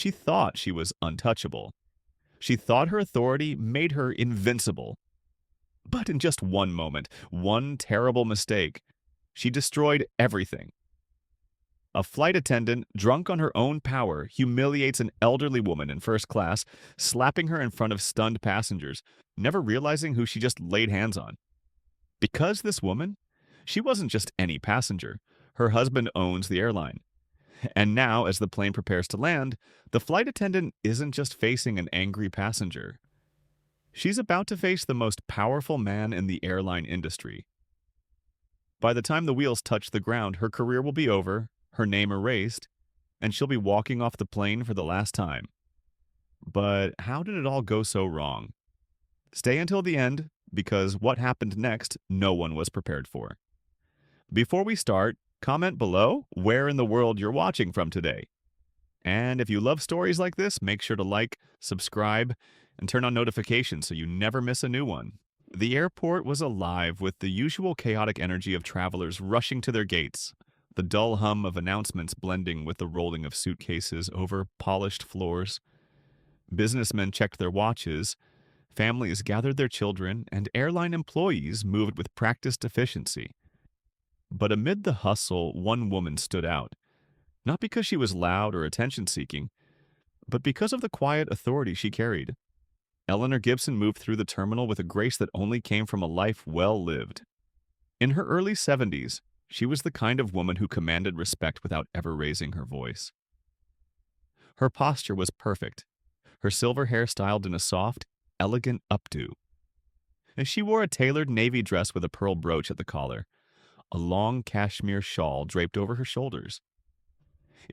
She thought she was untouchable. She thought her authority made her invincible. But in just one moment, one terrible mistake, she destroyed everything. A flight attendant, drunk on her own power, humiliates an elderly woman in first class, slapping her in front of stunned passengers, never realizing who she just laid hands on. Because this woman, she wasn't just any passenger. Her husband owns the airline. And now, as the plane prepares to land, the flight attendant isn't just facing an angry passenger. She's about to face the most powerful man in the airline industry. By the time the wheels touch the ground, her career will be over, her name erased, and she'll be walking off the plane for the last time. But how did it all go so wrong? Stay until the end, because what happened next, no one was prepared for. Before we start, comment below where in the world you're watching from today. And if you love stories like this, make sure to like, subscribe, and turn on notifications so you never miss a new one. The airport was alive with the usual chaotic energy of travelers rushing to their gates, the dull hum of announcements blending with the rolling of suitcases over polished floors. Businessmen checked their watches, families gathered their children, and airline employees moved with practiced efficiency. But amid the hustle, one woman stood out, not because she was loud or attention-seeking, but because of the quiet authority she carried. Eleanor Gibson moved through the terminal with a grace that only came from a life well lived. In her early 70s, she was the kind of woman who commanded respect without ever raising her voice. Her posture was perfect, her silver hair styled in a soft, elegant updo. And she wore a tailored navy dress with a pearl brooch at the collar, a long cashmere shawl draped over her shoulders.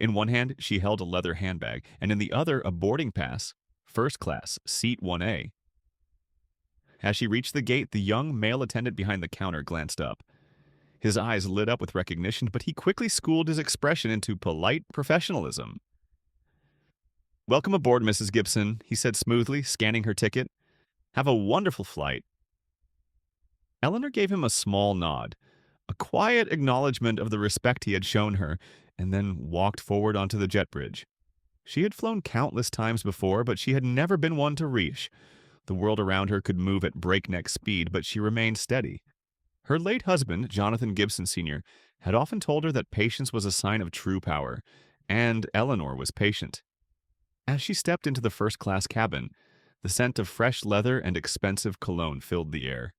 In one hand, she held a leather handbag, and in the other, a boarding pass, first class, seat 1A. As she reached the gate, the young male attendant behind the counter glanced up. His eyes lit up with recognition, but he quickly schooled his expression into polite professionalism. "Welcome aboard, Mrs. Gibson," he said smoothly, scanning her ticket. "Have a wonderful flight." Eleanor gave him a small nod, a quiet acknowledgement of the respect he had shown her, and then walked forward onto the jet bridge. She had flown countless times before, but she had never been one to reach. The world around her could move at breakneck speed, but she remained steady. Her late husband, Jonathan Gibson Sr., had often told her that patience was a sign of true power, and Eleanor was patient. As she stepped into the first-class cabin, the scent of fresh leather and expensive cologne filled the air.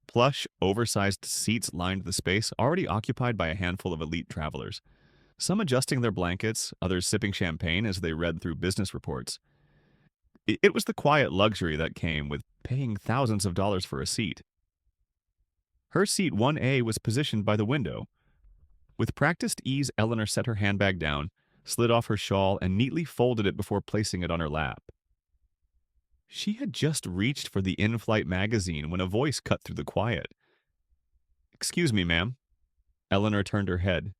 Plush, oversized seats lined the space already occupied by a handful of elite travelers, some adjusting their blankets, others sipping champagne as they read through business reports. It was the quiet luxury that came with paying thousands of dollars for a seat. Her seat 1A was positioned by the window. With practiced ease, Eleanor set her handbag down, slid off her shawl, and neatly folded it before placing it on her lap. She had just reached for the in-flight magazine when a voice cut through the quiet. "Excuse me, ma'am." Eleanor turned her head.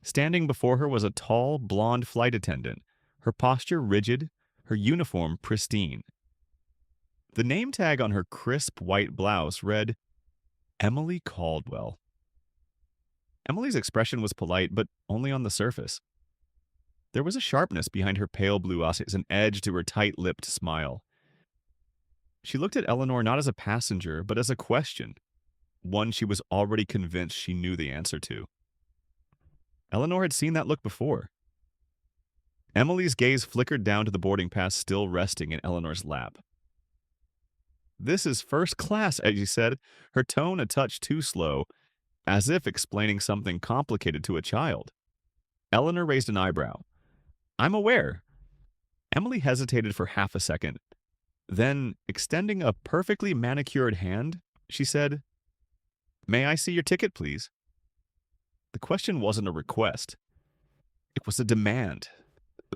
Standing before her was a tall, blonde flight attendant, her posture rigid, her uniform pristine. The name tag on her crisp white blouse read, "Emily Caldwell." Emily's expression was polite, but only on the surface. There was a sharpness behind her pale blue eyes, an edge to her tight-lipped smile. She looked at Eleanor not as a passenger, but as a question, one she was already convinced she knew the answer to. Eleanor had seen that look before. Emily's gaze flickered down to the boarding pass still resting in Eleanor's lap. "This is first class," as she said, her tone a touch too slow, as if explaining something complicated to a child. Eleanor raised an eyebrow. "I'm aware." Emily hesitated for half a second. Then, extending a perfectly manicured hand, she said, "May I see your ticket, please?" The question wasn't a request. It was a demand.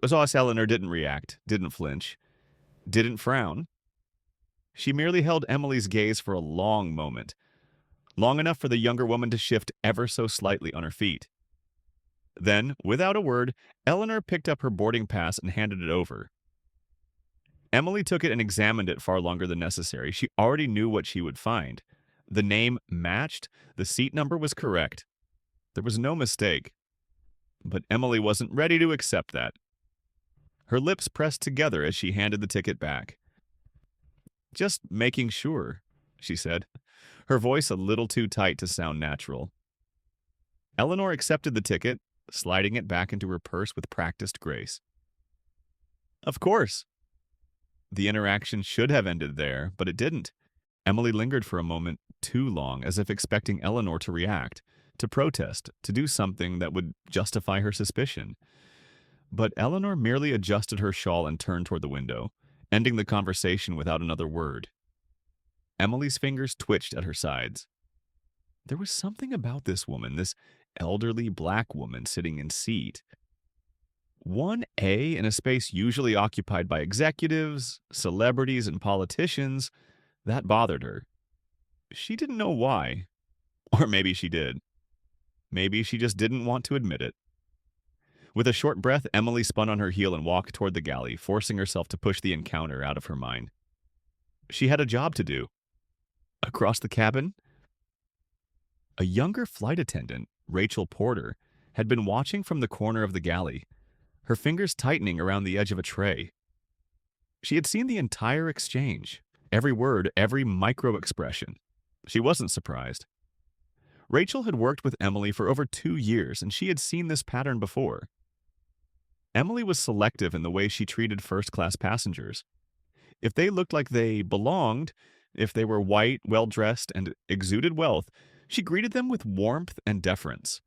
Thus, Eleanor didn't react, didn't flinch, didn't frown. She merely held Emily's gaze for a long moment, long enough for the younger woman to shift ever so slightly on her feet. Then, without a word, Eleanor picked up her boarding pass and handed it over. Emily took it and examined it far longer than necessary. She already knew what she would find. The name matched, the seat number was correct. There was no mistake. But Emily wasn't ready to accept that. her lips pressed together as she handed the ticket back. "Just making sure," she said, her voice a little too tight to sound natural. Eleanor accepted the ticket, sliding it back into her purse with practiced grace. "Of course." The interaction should have ended there, but it didn't. Emily lingered for a moment too long, as if expecting Eleanor to react, to protest, to do something that would justify her suspicion. But Eleanor merely adjusted her shawl and turned toward the window, ending the conversation without another word. Emily's fingers twitched at her sides. There was something about this woman, this elderly black woman sitting in seat 1A in a space usually occupied by executives, celebrities, and politicians, that bothered her. She didn't know why. Or maybe she did. Maybe she just didn't want to admit it. With a short breath, Emily spun on her heel and walked toward the galley, forcing herself to push the encounter out of her mind. She had a job to do. Across the cabin, a younger flight attendant, Rachel Porter, had been watching from the corner of the galley, her fingers tightening around the edge of a tray. She had seen the entire exchange, every word, every micro-expression. She wasn't surprised. Rachel had worked with Emily for over 2 years, and she had seen this pattern before. Emily was selective in the way she treated first-class passengers. If they looked like they belonged, if they were white, well-dressed, and exuded wealth, she greeted them with warmth and deference.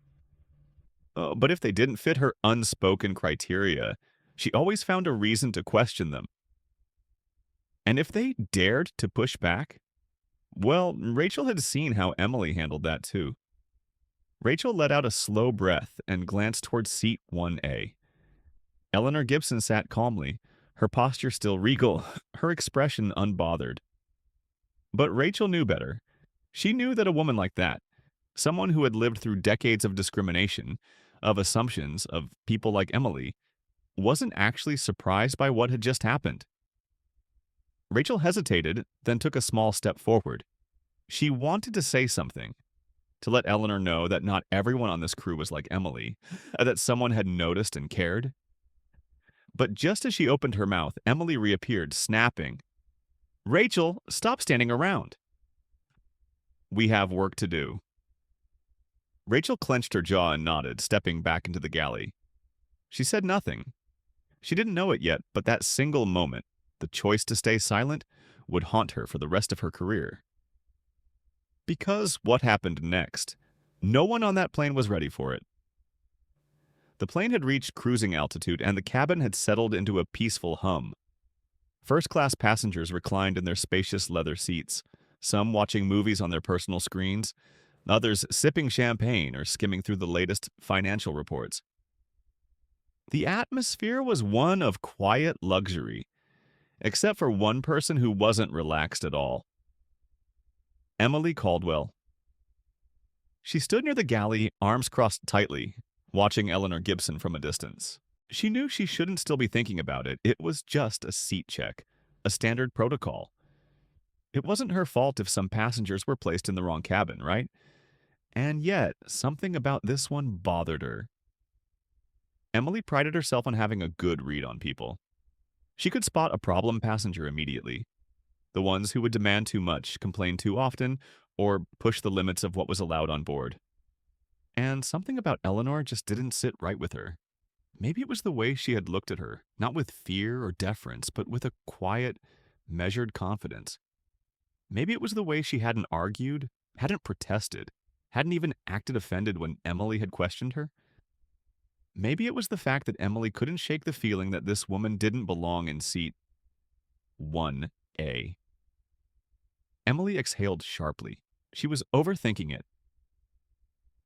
But if they didn't fit her unspoken criteria, she always found a reason to question them. And if they dared to push back, well, Rachel had seen how Emily handled that too. Rachel let out a slow breath and glanced toward seat 1A. Eleanor Gibson sat calmly, her posture still regal, her expression unbothered. But Rachel knew better. She knew that a woman like that, someone who had lived through decades of discrimination, of assumptions, of people like Emily, wasn't actually surprised by what had just happened. Rachel hesitated, then took a small step forward. She wanted to say something, to let Eleanor know that not everyone on this crew was like Emily, that someone had noticed and cared. But just as she opened her mouth, Emily reappeared, snapping, "Rachel, stop standing around. We have work to do." Rachel clenched her jaw and nodded, stepping back into the galley. She said nothing. She didn't know it yet, but that single moment, the choice to stay silent, would haunt her for the rest of her career. Because what happened next? No one on that plane was ready for it. The plane had reached cruising altitude, and the cabin had settled into a peaceful hum. First-class passengers reclined in their spacious leather seats, some watching movies on their personal screens, others sipping champagne or skimming through the latest financial reports. The atmosphere was one of quiet luxury, except for one person who wasn't relaxed at all. Emily Caldwell. She stood near the galley, arms crossed tightly, watching Eleanor Gibson from a distance. She knew she shouldn't still be thinking about it. It was just a seat check, a standard protocol. It wasn't her fault if some passengers were placed in the wrong cabin, right? And yet, something about this one bothered her. Emily prided herself on having a good read on people. She could spot a problem passenger immediately. The ones who would demand too much, complain too often, or push the limits of what was allowed on board. And something about Eleanor just didn't sit right with her. Maybe it was the way she had looked at her, not with fear or deference, but with a quiet, measured confidence. Maybe it was the way she hadn't argued, hadn't protested, hadn't even acted offended when Emily had questioned her. Maybe it was the fact that Emily couldn't shake the feeling that this woman didn't belong in seat 1A. Emily exhaled sharply. She was overthinking it.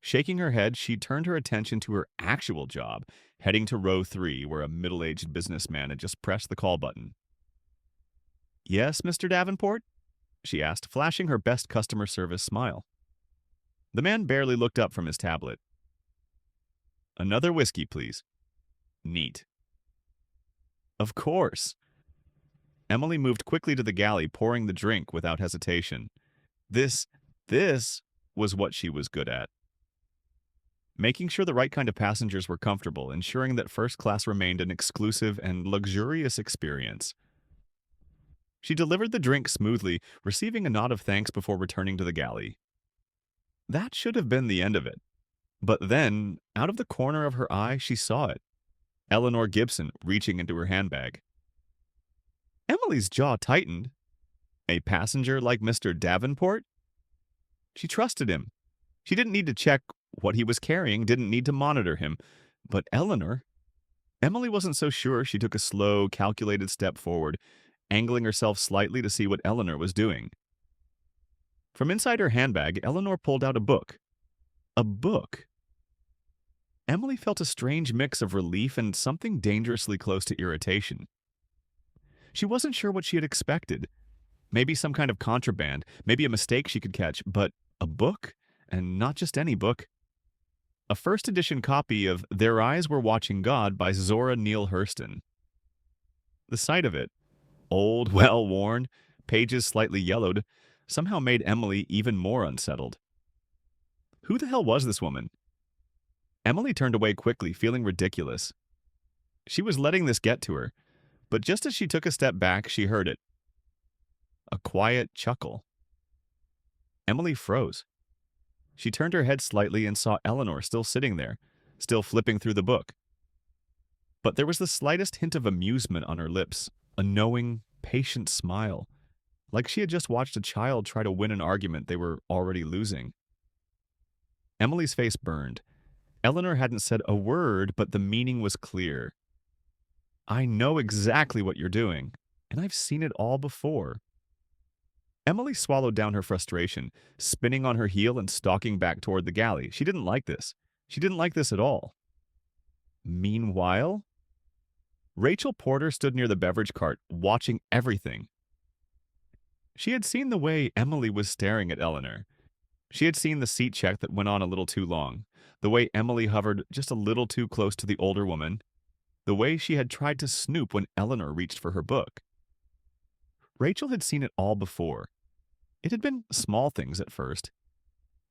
Shaking her head, she turned her attention to her actual job, heading to row 3, where a middle-aged businessman had just pressed the call button. "Yes, Mr. Davenport?" she asked, flashing her best customer service smile. The man barely looked up from his tablet. "Another whiskey, please." "Neat." "Of course." Emily moved quickly to the galley, pouring the drink without hesitation. This was what she was good at. making sure the right kind of passengers were comfortable, ensuring that first class remained an exclusive and luxurious experience. She delivered the drink smoothly, receiving a nod of thanks before returning to the galley. That should have been the end of it. But then, out of the corner of her eye, she saw it. Eleanor Gibson reaching into her handbag. Emily's jaw tightened. A passenger like Mr. Davenport? She trusted him. She didn't need to check what he was carrying, didn't need to monitor him. But Eleanor? Emily wasn't so sure. She took a slow, calculated step forward, angling herself slightly to see what Eleanor was doing. From inside her handbag, Eleanor pulled out a book. A book. Emily felt a strange mix of relief and something dangerously close to irritation. She wasn't sure what she had expected. Maybe some kind of contraband, maybe a mistake she could catch, but a book? And not just any book. A first edition copy of Their Eyes Were Watching God by Zora Neale Hurston. The sight of it, old, well-worn, pages slightly yellowed, somehow made Emily even more unsettled. Who the hell was this woman? Emily turned away quickly, feeling ridiculous. She was letting this get to her, but just as she took a step back, she heard it. A quiet chuckle. Emily froze. She turned her head slightly and saw Eleanor still sitting there, still flipping through the book. But there was the slightest hint of amusement on her lips, a knowing, patient smile, like she had just watched a child try to win an argument they were already losing. Emily's face burned. Eleanor hadn't said a word, but the meaning was clear. I know exactly what you're doing, and I've seen it all before. Emily swallowed down her frustration, spinning on her heel and stalking back toward the galley. She didn't like this. She didn't like this at all. Meanwhile, Rachel Porter stood near the beverage cart, watching everything. She had seen the way Emily was staring at Eleanor. She had seen the seat check that went on a little too long, the way Emily hovered just a little too close to the older woman, the way she had tried to snoop when Eleanor reached for her book. Rachel had seen it all before. It had been small things at first.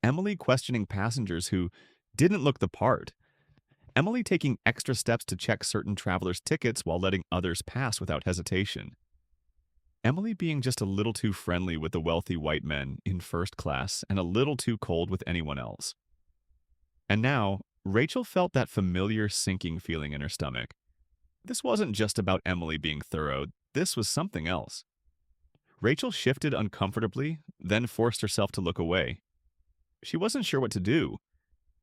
Emily questioning passengers who didn't look the part. Emily taking extra steps to check certain travelers' tickets while letting others pass without hesitation. Emily being just a little too friendly with the wealthy white men in first class and a little too cold with anyone else. And now, Rachel felt that familiar sinking feeling in her stomach. This wasn't just about Emily being thorough. This was something else. Rachel shifted uncomfortably, then forced herself to look away. She wasn't sure what to do.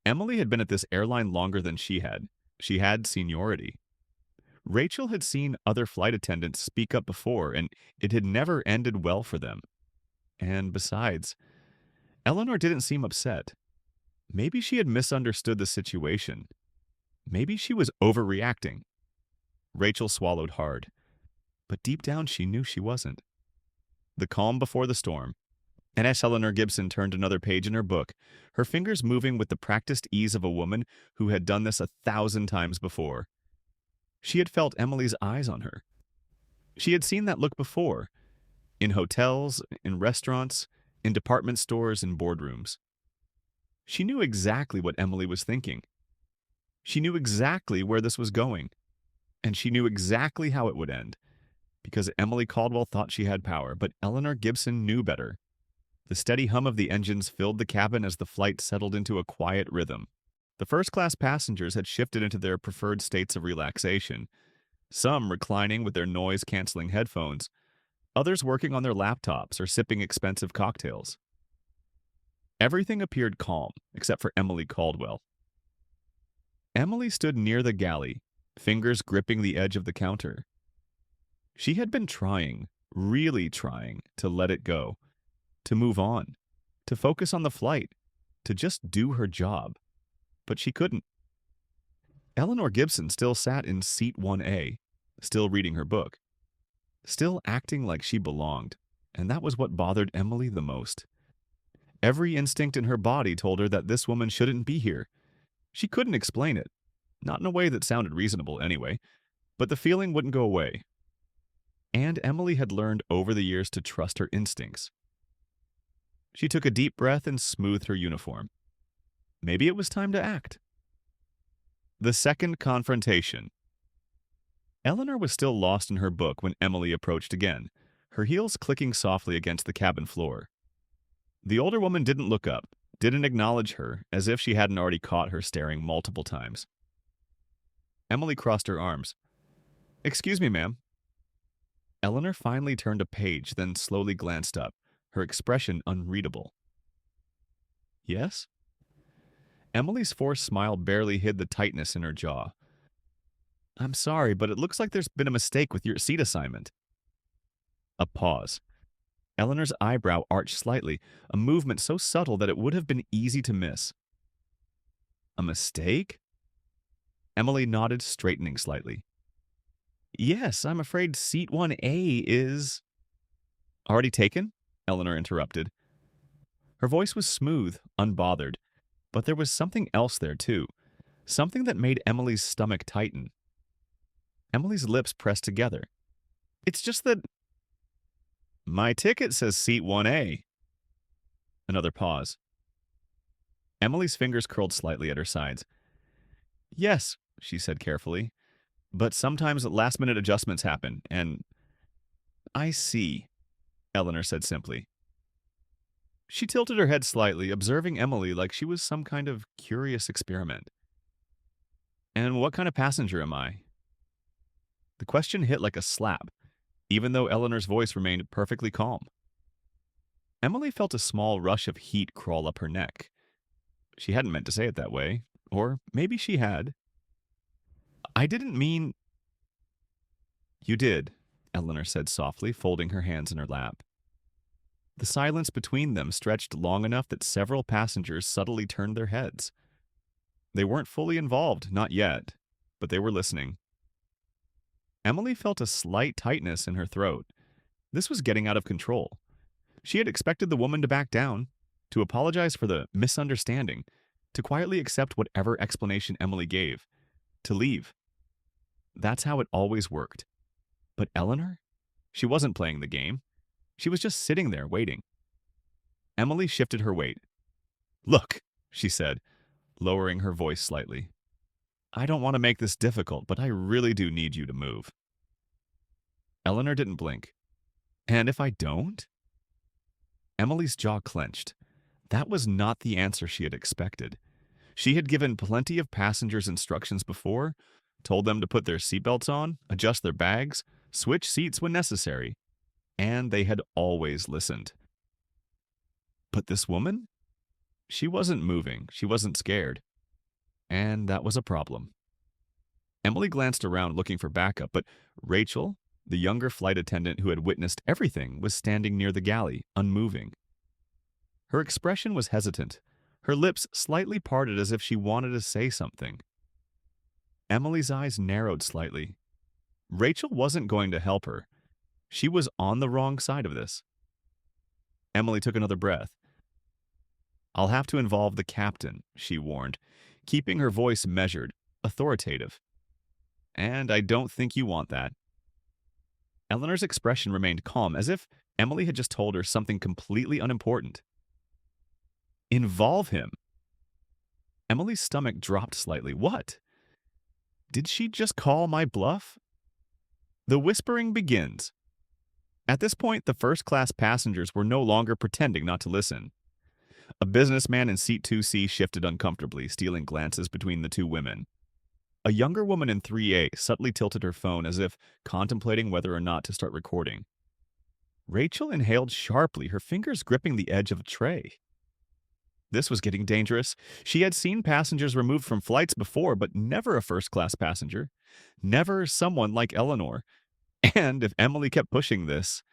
Emily had been at this airline longer than she had. She had seniority. Rachel had seen other flight attendants speak up before, and it had never ended well for them. And besides, Eleanor didn't seem upset. Maybe she had misunderstood the situation. Maybe she was overreacting. Rachel swallowed hard, but deep down she knew she wasn't. The calm before the storm. And as Eleanor Gibson turned another page in her book, her fingers moving with the practiced ease of a woman who had done this 1,000 times before. She had felt Emily's eyes on her. She had seen that look before, in hotels, in restaurants, in department stores, in boardrooms. She knew exactly what Emily was thinking. She knew exactly where this was going, and she knew exactly how it would end, because Emily Caldwell thought she had power, but Eleanor Gibson knew better. The steady hum of the engines filled the cabin as the flight settled into a quiet rhythm. The first-class passengers had shifted into their preferred states of relaxation, some reclining with their noise-canceling headphones, others working on their laptops or sipping expensive cocktails. Everything appeared calm, except for Emily Caldwell. Emily stood near the galley, fingers gripping the edge of the counter. She had been trying, really trying, to let it go, to move on, to focus on the flight, to just do her job. But she couldn't. Eleanor Gibson still sat in seat 1A, still reading her book, still acting like she belonged, and that was what bothered Emily the most. Every instinct in her body told her that this woman shouldn't be here. She couldn't explain it, not in a way that sounded reasonable anyway, but the feeling wouldn't go away. And Emily had learned over the years to trust her instincts. She took a deep breath and smoothed her uniform. Maybe it was time to act. The second confrontation. Eleanor was still lost in her book when Emily approached again, her heels clicking softly against the cabin floor. The older woman didn't look up, didn't acknowledge her, as if she hadn't already caught her staring multiple times. Emily crossed her arms. "Excuse me, ma'am." Eleanor finally turned a page, then slowly glanced up, her expression unreadable. "Yes?" Emily's forced smile barely hid the tightness in her jaw. "I'm sorry, but it looks like there's been a mistake with your seat assignment." A pause. Eleanor's eyebrow arched slightly, a movement so subtle that it would have been easy to miss. "A mistake?" Emily nodded, straightening slightly. "Yes, I'm afraid seat 1A is—" "Already taken?" Eleanor interrupted. Her voice was smooth, unbothered, but there was something else there, too. Something that made Emily's stomach tighten. Emily's lips pressed together. "It's just that—" "My ticket says seat 1A. Another pause. Emily's fingers curled slightly at her sides. "Yes," she said carefully, "but sometimes last-minute adjustments happen, and—" "I see," Eleanor said simply. She tilted her head slightly, observing Emily like she was some kind of curious experiment. "And what kind of passenger am I?" The question hit like a slap, even though Eleanor's voice remained perfectly calm. Emily felt a small rush of heat crawl up her neck. She hadn't meant to say it that way, or maybe she had. "I didn't mean—" "You did," Eleanor said softly, folding her hands in her lap. The silence between them stretched long enough that several passengers subtly turned their heads. They weren't fully involved, not yet, but they were listening. Emily felt a slight tightness in her throat. This was getting out of control. She had expected the woman to back down, to apologize for the misunderstanding, to quietly accept whatever explanation Emily gave, to leave. That's how it always worked. But Eleanor? She wasn't playing the game. She was just sitting there, waiting. Emily shifted her weight. "Look," she said, lowering her voice slightly. "I don't want to make this difficult, but I really do need you to move." Eleanor didn't blink. "And if I don't?" Emily's jaw clenched. That was not the answer she had expected. She had given plenty of passengers instructions before, told them to put their seatbelts on, adjust their bags, switch seats when necessary, and they had always listened. But this woman? She wasn't moving, she wasn't scared. And that was a problem. Emily glanced around looking for backup, but Rachel, the younger flight attendant who had witnessed everything, was standing near the galley, unmoving. Her expression was hesitant, her lips slightly parted as if she wanted to say something. Emily's eyes narrowed slightly. Rachel wasn't going to help her. She was on the wrong side of this. Emily took another breath. "I'll have to involve the captain," she warned, keeping her voice measured, authoritative. "And I don't think you want that." Eleanor's expression remained calm, as if Emily had just told her something completely unimportant. "Involve him?" Emily's stomach dropped slightly. What? Did she just call my bluff? The whispering begins. At this point, the first-class passengers were no longer pretending not to listen. A businessman in seat 2C shifted uncomfortably, stealing glances between the two women. A younger woman in 3A subtly tilted her phone as if contemplating whether or not to start recording. Rachel inhaled sharply, her fingers gripping the edge of a tray. This was getting dangerous. She had seen passengers removed from flights before, but never a first-class passenger. Never someone like Eleanor. And if Emily kept pushing this...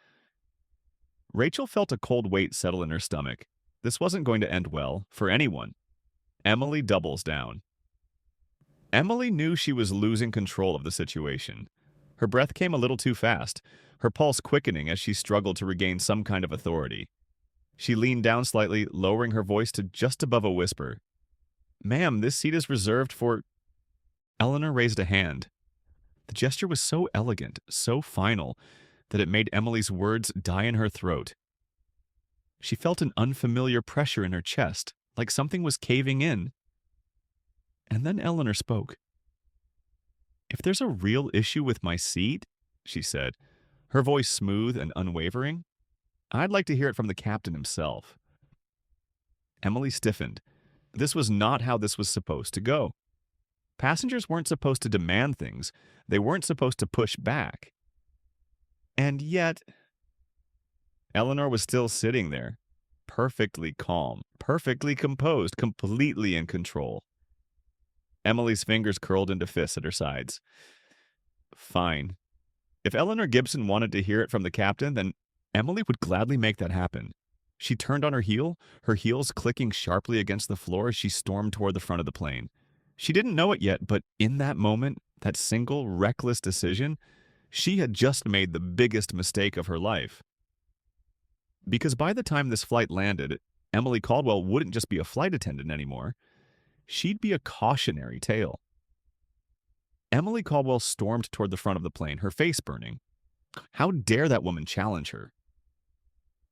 Rachel felt a cold weight settle in her stomach. This wasn't going to end well, for anyone. Emily doubles down. Emily knew she was losing control of the situation. Her breath came a little too fast, her pulse quickening as she struggled to regain some kind of authority. She leaned down slightly, lowering her voice to just above a whisper. "Ma'am, this seat is reserved for—" Eleanor raised a hand. The gesture was so elegant, so final, that it made Emily's words die in her throat. She felt an unfamiliar pressure in her chest, like something was caving in. And then Eleanor spoke. If there's a real issue with my seat, she said, her voice smooth and unwavering, I'd like to hear it from the captain himself. Emily stiffened. This was not how this was supposed to go. Passengers weren't supposed to demand things. They weren't supposed to push back. And yet, Eleanor was still sitting there, perfectly calm, perfectly composed, completely in control. Emily's fingers curled into fists at her sides. Fine. If Eleanor Gibson wanted to hear it from the captain, then Emily would gladly make that happen. She turned on her heel, her heels clicking sharply against the floor as she stormed toward the front of the plane. She didn't know it yet, but in that moment, that single, reckless decision, she had just made the biggest mistake of her life. Because by the time this flight landed, Emily Caldwell wouldn't just be a flight attendant anymore. She'd be a cautionary tale. Emily Caldwell stormed toward the front of the plane, her face burning. How dare that woman challenge her?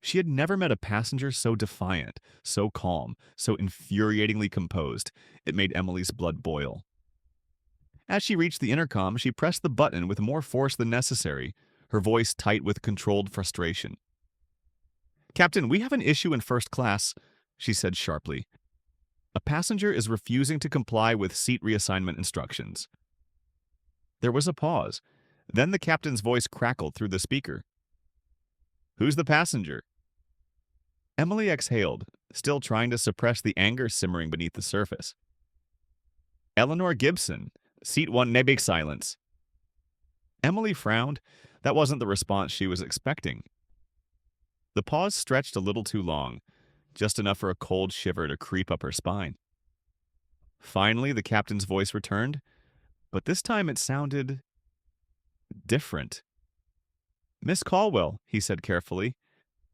She had never met a passenger so defiant, so calm, so infuriatingly composed. It made Emily's blood boil. As she reached the intercom, she pressed the button with more force than necessary, her voice tight with controlled frustration. "Captain, we have an issue in first class," she said sharply. "A passenger is refusing to comply with seat reassignment instructions." There was a pause. Then the captain's voice crackled through the speaker. "Who's the passenger?" Emily exhaled, still trying to suppress the anger simmering beneath the surface. "Eleanor Gibson. Seat 1, big silence." Emily frowned. That wasn't the response she was expecting. The pause stretched a little too long, just enough for a cold shiver to creep up her spine. Finally, the captain's voice returned, but this time it sounded different. "Miss Caldwell," he said carefully,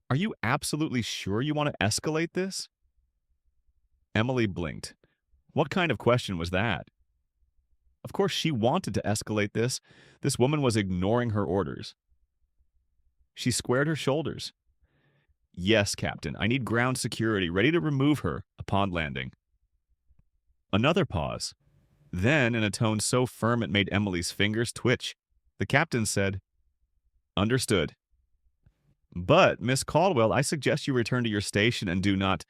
"are you absolutely sure you want to escalate this?" Emily blinked. What kind of question was that? Of course she wanted to escalate this. This woman was ignoring her orders. She squared her shoulders. "Yes, Captain, I need ground security ready to remove her upon landing." Another pause. Then, in a tone so firm it made Emily's fingers twitch, the captain said, "Understood. But, Miss Caldwell, I suggest you return to your station and do not,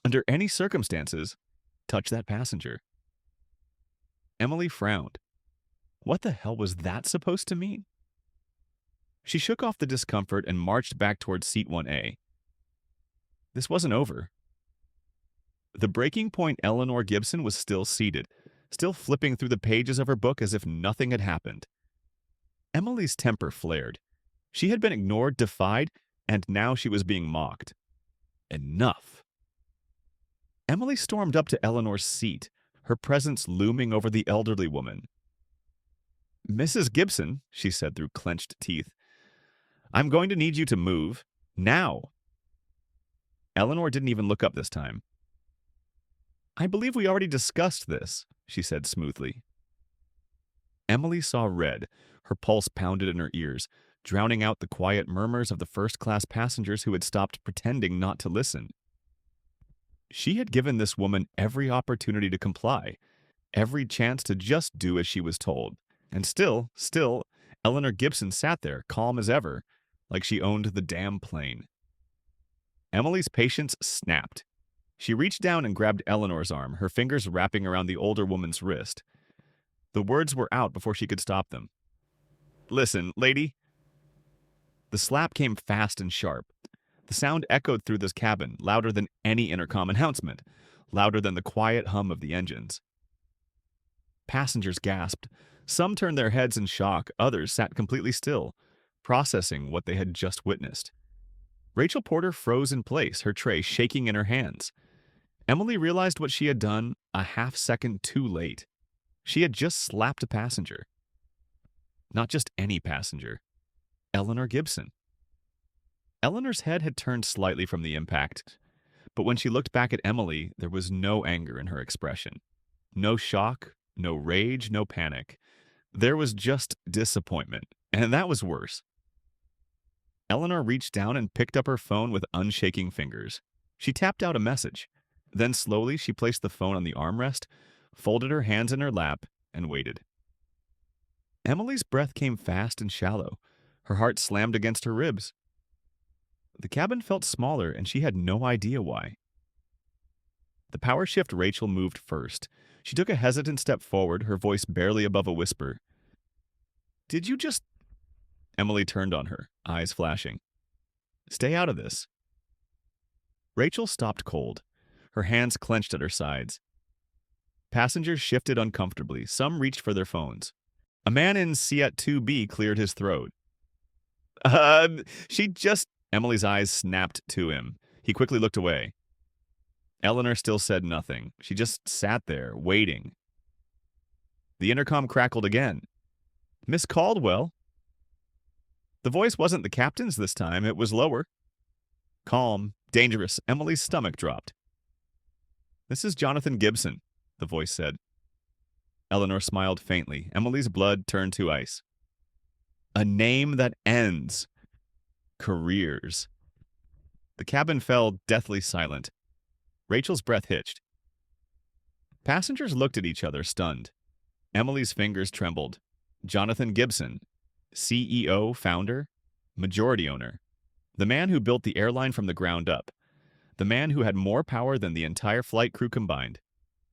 under any circumstances, touch that passenger." Emily frowned. What the hell was that supposed to mean? She shook off the discomfort and marched back towards seat 1A. This wasn't over. The breaking point Eleanor Gibson was still seated, still flipping through the pages of her book as if nothing had happened. Emily's temper flared. She had been ignored, defied, and now she was being mocked. Enough. Emily stormed up to Eleanor's seat, her presence looming over the elderly woman. "Mrs. Gibson," she said through clenched teeth, "I'm going to need you to move. Now." Eleanor didn't even look up this time. "I believe we already discussed this," she said smoothly. Emily saw red. Her pulse pounded in her ears, drowning out the quiet murmurs of the first-class passengers who had stopped pretending not to listen. She had given this woman every opportunity to comply, every chance to just do as she was told. And still, Eleanor Gibson sat there, calm as ever, like she owned the damn plane. Emily's patience snapped. She reached down and grabbed Eleanor's arm, her fingers wrapping around the older woman's wrist. The words were out before she could stop them. "Listen, lady." The slap came fast and sharp. The sound echoed through this cabin, louder than any intercom announcement, louder than the quiet hum of the engines. Passengers gasped. Some turned their heads in shock, others sat completely still, processing what they had just witnessed. Rachel Porter froze in place, her tray shaking in her hands. Emily realized what she had done a half-second too late. She had just slapped a passenger. Not just any passenger. Eleanor Gibson. Eleanor's head had turned slightly from the impact, but when she looked back at Emily, there was no anger in her expression. No shock, no rage, no panic. There was just disappointment, and that was worse. Eleanor reached down and picked up her phone with unshaking fingers. She tapped out a message. Then slowly she placed the phone on the armrest, folded her hands in her lap, and waited. Emily's breath came fast and shallow. Her heart slammed against her ribs. The cabin felt smaller, and she had no idea why. The power shift Rachel moved first. She took a hesitant step forward, her voice barely above a whisper. "Did you just—" Emily turned on her, eyes flashing. "Stay out of this." Rachel stopped cold. Her hands clenched at her sides. Passengers shifted uncomfortably. Some reached for their phones. A man in Seat 2B cleared his throat. She just—" Emily's eyes snapped to him. He quickly looked away. Eleanor still said nothing. She just sat there, waiting. The intercom crackled again. "Miss Caldwell?" The voice wasn't the captain's this time. It was lower. Calm, dangerous. Emily's stomach dropped. "This is Jonathan Gibson," the voice said. Eleanor smiled faintly. Emily's blood turned to ice. "A name that ends careers." The cabin fell deathly silent. Rachel's breath hitched. Passengers looked at each other, stunned. Emily's fingers trembled. Jonathan Gibson, CEO, founder, majority owner. The man who built the airline from the ground up. The man who had more power than the entire flight crew combined.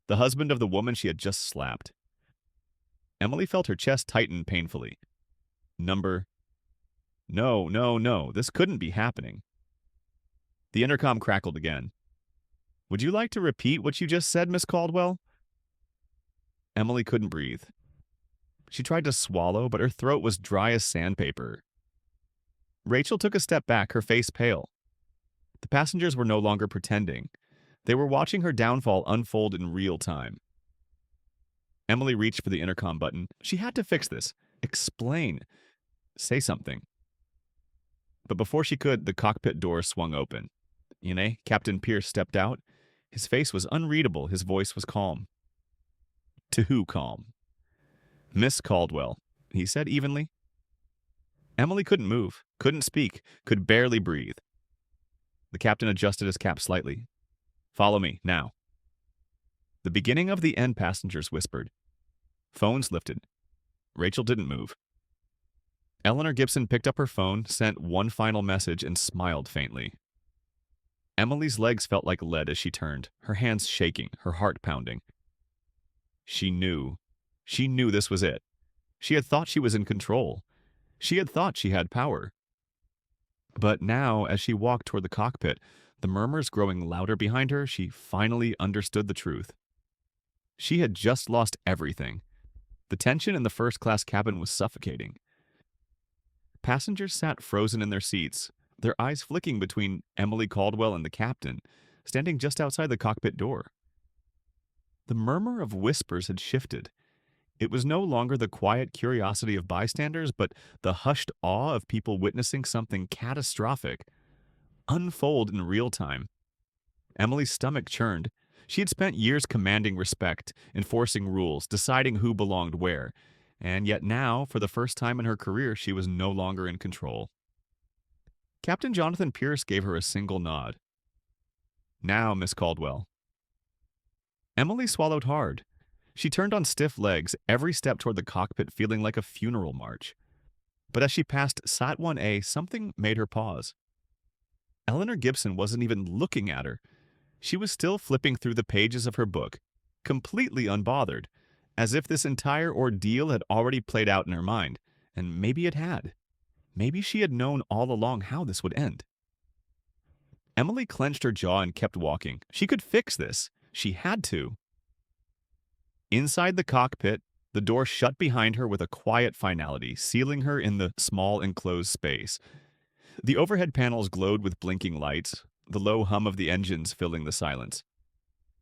The husband of the woman she had just slapped. Emily felt her chest tighten painfully. Number. No, no, no, this couldn't be happening. The intercom crackled again. "Would you like to repeat what you just said, Miss Caldwell?" Emily couldn't breathe. She tried to swallow, but her throat was dry as sandpaper. Rachel took a step back, her face pale. The passengers were no longer pretending. They were watching her downfall unfold in real time. Emily reached for the intercom button. She had to fix this. Explain. Say something. But before she could, the cockpit door swung open. Captain Pierce stepped out. His face was unreadable. His voice was calm. To who calm? "Miss Caldwell," he said evenly. Emily couldn't move, couldn't speak, could barely breathe. The captain adjusted his cap slightly. "Follow me, now." The beginning of the end, passengers whispered. Phones lifted. Rachel didn't move. Eleanor Gibson picked up her phone, sent one final message, and smiled faintly. Emily's legs felt like lead as she turned, her hands shaking, her heart pounding. She knew. She knew this was it. She had thought she was in control. She had thought she had power. But now, as she walked toward the cockpit, the murmurs growing louder behind her, she finally understood the truth. She had just lost everything. The tension in the first-class cabin was suffocating. Passengers sat frozen in their seats, their eyes flicking between Emily Caldwell and the captain, standing just outside the cockpit door. The murmur of whispers had shifted. It was no longer the quiet curiosity of bystanders, but the hushed awe of people witnessing something catastrophic unfold in real time. Emily's stomach churned. She had spent years commanding respect, enforcing rules, deciding who belonged where, and yet now, for the first time in her career, she was no longer in control. Captain Jonathan Pierce gave her a single nod. "Now, Miss Caldwell." Emily swallowed hard. She turned on stiff legs, every step toward the cockpit feeling like a funeral march. But as she passed Sat 1A, something made her pause. Eleanor Gibson wasn't even looking at her. She was still flipping through the pages of her book, completely unbothered, as if this entire ordeal had already played out in her mind. And maybe it had. Maybe she had known all along how this would end. Emily clenched her jaw and kept walking. She could fix this. She had to. Inside the cockpit, the door shut behind her with a quiet finality, sealing her in the small enclosed space. The overhead panels glowed with blinking lights, the low hum of the engines filling the silence.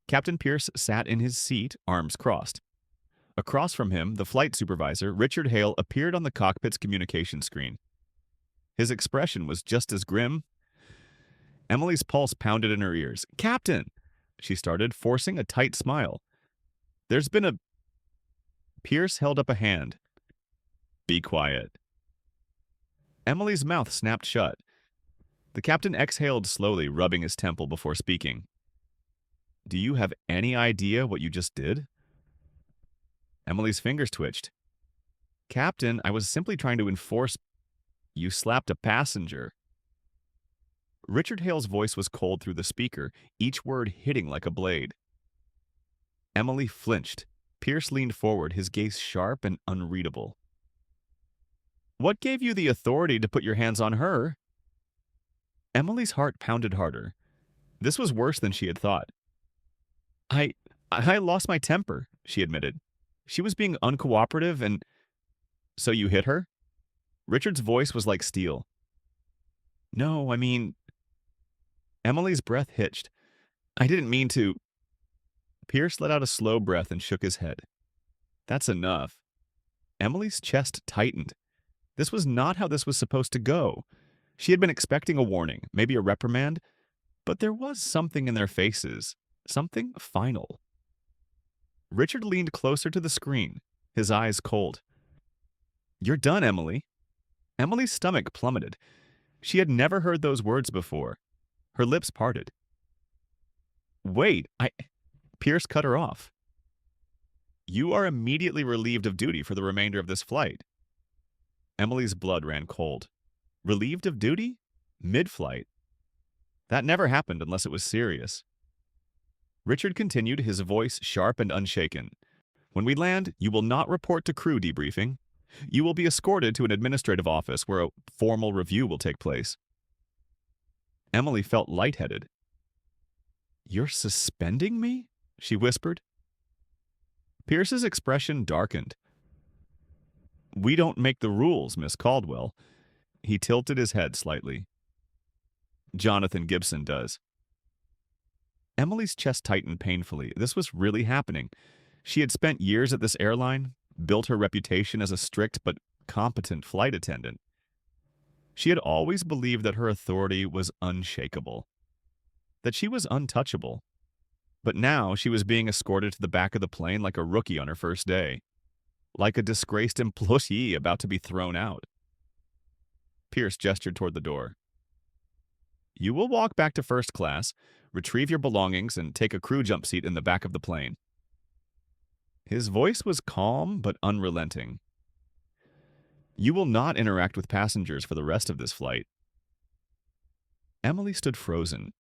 Captain Pierce sat in his seat, arms crossed. Across from him, the flight supervisor, Richard Hale, appeared on the cockpit's communication screen. His expression was just as grim. Emily's pulse pounded in her ears. "Captain!" she started, forcing a tight smile. "There's been a—" Pierce held up a hand. "Be quiet." Emily's mouth snapped shut. The captain exhaled slowly, rubbing his temple before speaking. "Do you have any idea what you just did?" Emily's fingers twitched. Captain, I was simply trying to enforce. You slapped a passenger. Richard Hale's voice was cold through the speaker, each word hitting like a blade. Emily flinched. Pierce leaned forward, his gaze sharp and unreadable. What gave you the authority to put your hands on her? Emily's heart pounded harder. This was worse than she had thought. I I lost my temper, she admitted. She was being uncooperative and so you hit her? Richard's voice was like steel. No, I mean, Emily's breath hitched. I didn't mean to. Pierce let out a slow breath and shook his head. That's enough. Emily's chest tightened. This was not how this was supposed to go. She had been expecting a warning, maybe a reprimand, but there was something in their faces, something final. Richard leaned closer to the screen, his eyes cold. You're done, Emily. Emily's stomach plummeted. She had never heard those words before. Her lips parted. Wait, Pierce cut her off. You are immediately relieved of duty for the remainder of this flight. Emily's blood ran cold. Relieved of duty? Mid-flight. That never happened unless it was serious. Richard continued, his voice sharp and unshaken. When we land, you will not report to crew debriefing. You will be escorted to an administrative office where a formal review will take place. Emily felt lightheaded. You're suspending me? She whispered. Pierce's expression darkened. We don't make the rules, Miss Caldwell. He tilted his head slightly. Jonathan Gibson does. Emily's chest tightened painfully. This was really happening. She had spent years at this airline, built her reputation as a strict but competent flight attendant. She had always believed that her authority was unshakable, that she was untouchable. But now she was being escorted to the back of the plane like a rookie on her first day, like a disgraced employee about to be thrown out. Pierce gestured toward the door. You will walk back to first class, retrieve your belongings, and take a crew jump seat in the back of the plane. His voice was calm but unrelenting. You will not interact with passengers for the rest of this flight. Emily stood frozen.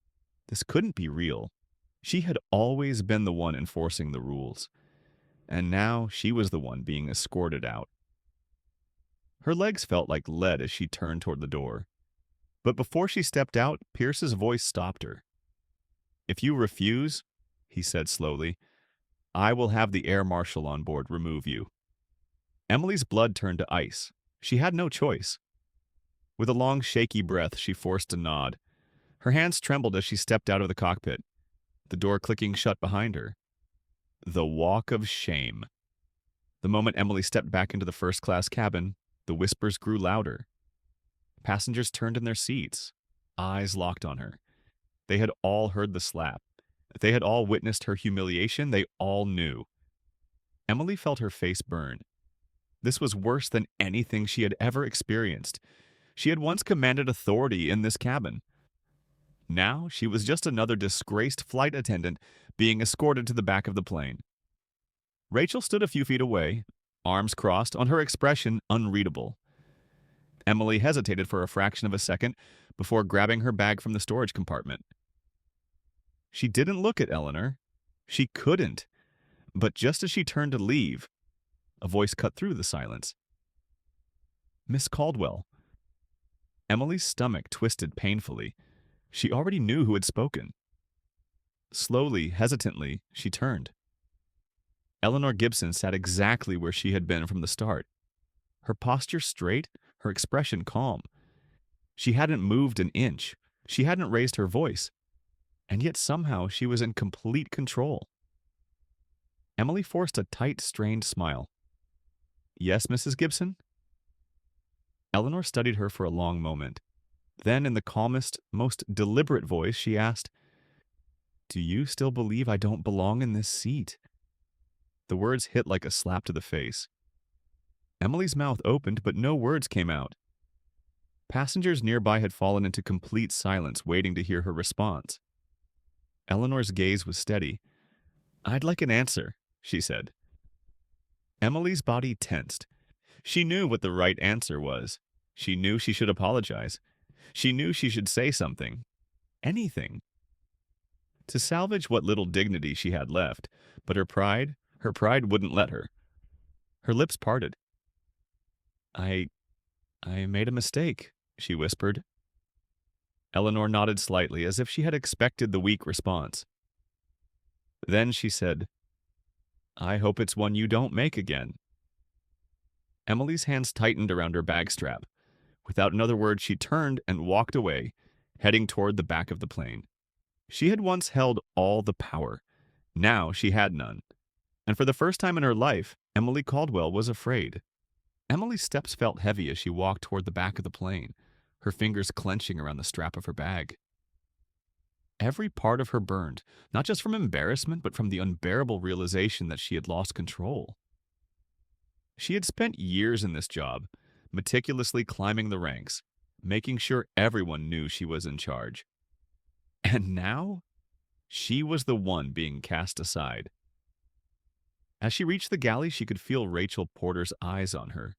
This couldn't be real. She had always been the one enforcing the rules, and now she was the one being escorted out. Her legs felt like lead as she turned toward the door. But before she stepped out, Pierce's voice stopped her. If you refuse, he said slowly, I will have the air marshal on board remove you. Emily's blood turned to ice. She had no choice. With a long, shaky breath, she forced a nod. Her hands trembled as she stepped out of the cockpit, the door clicking shut behind her. The walk of shame. The moment Emily stepped back into the first-class cabin, the whispers grew louder. Passengers turned in their seats, eyes locked on her. They had all heard the slap. They had all witnessed her humiliation. They all knew. Emily felt her face burn. This was worse than anything she had ever experienced. She had once commanded authority in this cabin. Now she was just another disgraced flight attendant being escorted to the back of the plane. Rachel stood a few feet away, arms crossed, on her expression unreadable. Emily hesitated for a fraction of a second before grabbing her bag from the storage compartment. She didn't look at Eleanor. She couldn't. But just as she turned to leave, a voice cut through the silence. Miss Caldwell. Emily's stomach twisted painfully. She already knew who had spoken. Slowly, hesitantly, she turned. Eleanor Gibson sat exactly where she had been from the start. Her posture straight, her expression calm. She hadn't moved an inch. She hadn't raised her voice. And yet somehow she was in complete control. Emily forced a tight, strained smile. Yes, Mrs. Gibson? Eleanor studied her for a long moment. Then, in the calmest, most deliberate voice, she asked, Do you still believe I don't belong in this seat? The words hit like a slap to the face. Emily's mouth opened, but no words came out. Passengers nearby had fallen into complete silence, waiting to hear her response. Eleanor's gaze was steady. I'd like an answer, she said. Emily's body tensed. She knew what the right answer was. She knew she should apologize. She knew she should say something. Anything. To salvage what little dignity she had left, but her pride wouldn't let her. Her lips parted. I made a mistake, she whispered. Eleanor nodded slightly, as if she had expected the weak response. Then she said, I hope it's one you don't make again. Emily's hands tightened around her bag strap. Without another word, she turned and walked away, heading toward the back of the plane. She had once held all the power. Now she had none. And for the first time in her life, Emily Caldwell was afraid. Emily's steps felt heavy as she walked toward the back of the plane, her fingers clenching around the strap of her bag. Every part of her burned, not just from embarrassment, but from the unbearable realization that she had lost control. She had spent years in this job, meticulously climbing the ranks, making sure everyone knew she was in charge. And now, she was the one being cast aside. As she reached the galley, she could feel Rachel Porter's eyes on her.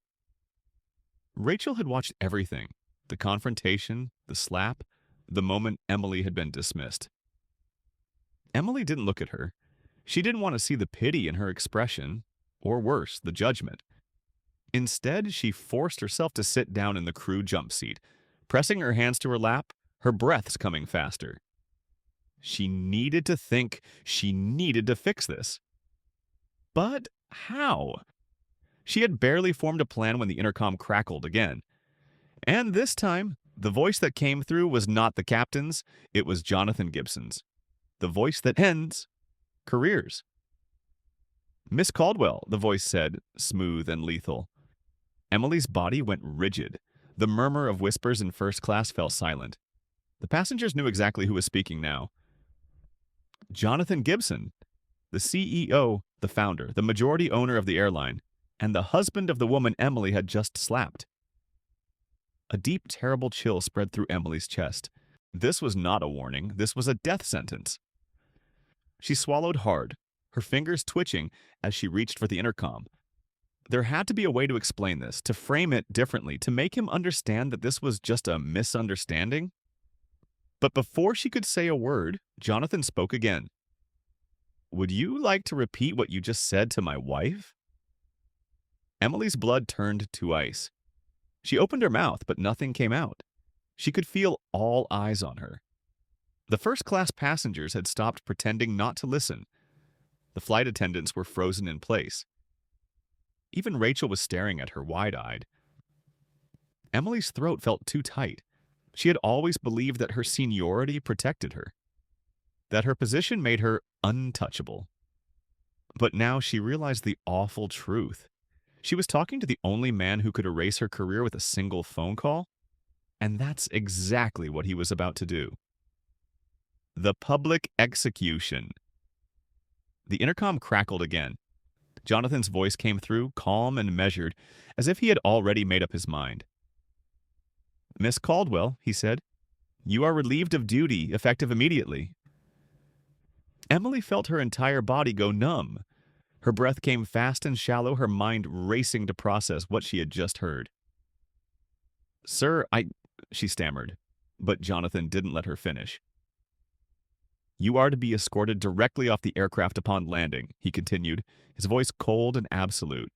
Rachel had watched everything, the confrontation, the slap, the moment Emily had been dismissed. Emily didn't look at her. She didn't want to see the pity in her expression, or worse, the judgment. Instead, she forced herself to sit down in the crew jump seat, pressing her hands to her lap, her breaths coming faster. She needed to think. She needed to fix this. But how? She had barely formed a plan when the intercom crackled again. And this time, the voice that came through was not the captain's, it was Jonathan Gibson's. The voice that ends careers. Miss Caldwell, the voice said, smooth and lethal. Emily's body went rigid. The murmur of whispers in first class fell silent. The passengers knew exactly who was speaking now. Jonathan Gibson, the CEO, the founder, the majority owner of the airline, and the husband of the woman Emily had just slapped. A deep, terrible chill spread through Emily's chest. This was not a warning. This was a death sentence. She swallowed hard, her fingers twitching as she reached for the intercom. There had to be a way to explain this, to frame it differently, to make him understand that this was just a misunderstanding. But before she could say a word, Jonathan spoke again. Would you like to repeat what you just said to my wife? Emily's blood turned to ice. She opened her mouth, but nothing came out. She could feel all eyes on her. The first-class passengers had stopped pretending not to listen. The flight attendants were frozen in place. Even Rachel was staring at her wide-eyed. Emily's throat felt too tight. She had always believed that her seniority protected her, that her position made her untouchable. But now she realized the awful truth. She was talking to the only man who could erase her career with a single phone call, and that's exactly what he was about to do. The public execution. The intercom crackled again. Jonathan's voice came through, calm and measured, as if he had already made up his mind. Miss Caldwell, he said, you are relieved of duty, effective immediately. Emily felt her entire body go numb. Her breath came fast and shallow, her mind racing to process what she had just heard. Sir, she stammered, but Jonathan didn't let her finish. You are to be escorted directly off the aircraft upon landing, he continued, his voice cold and absolute.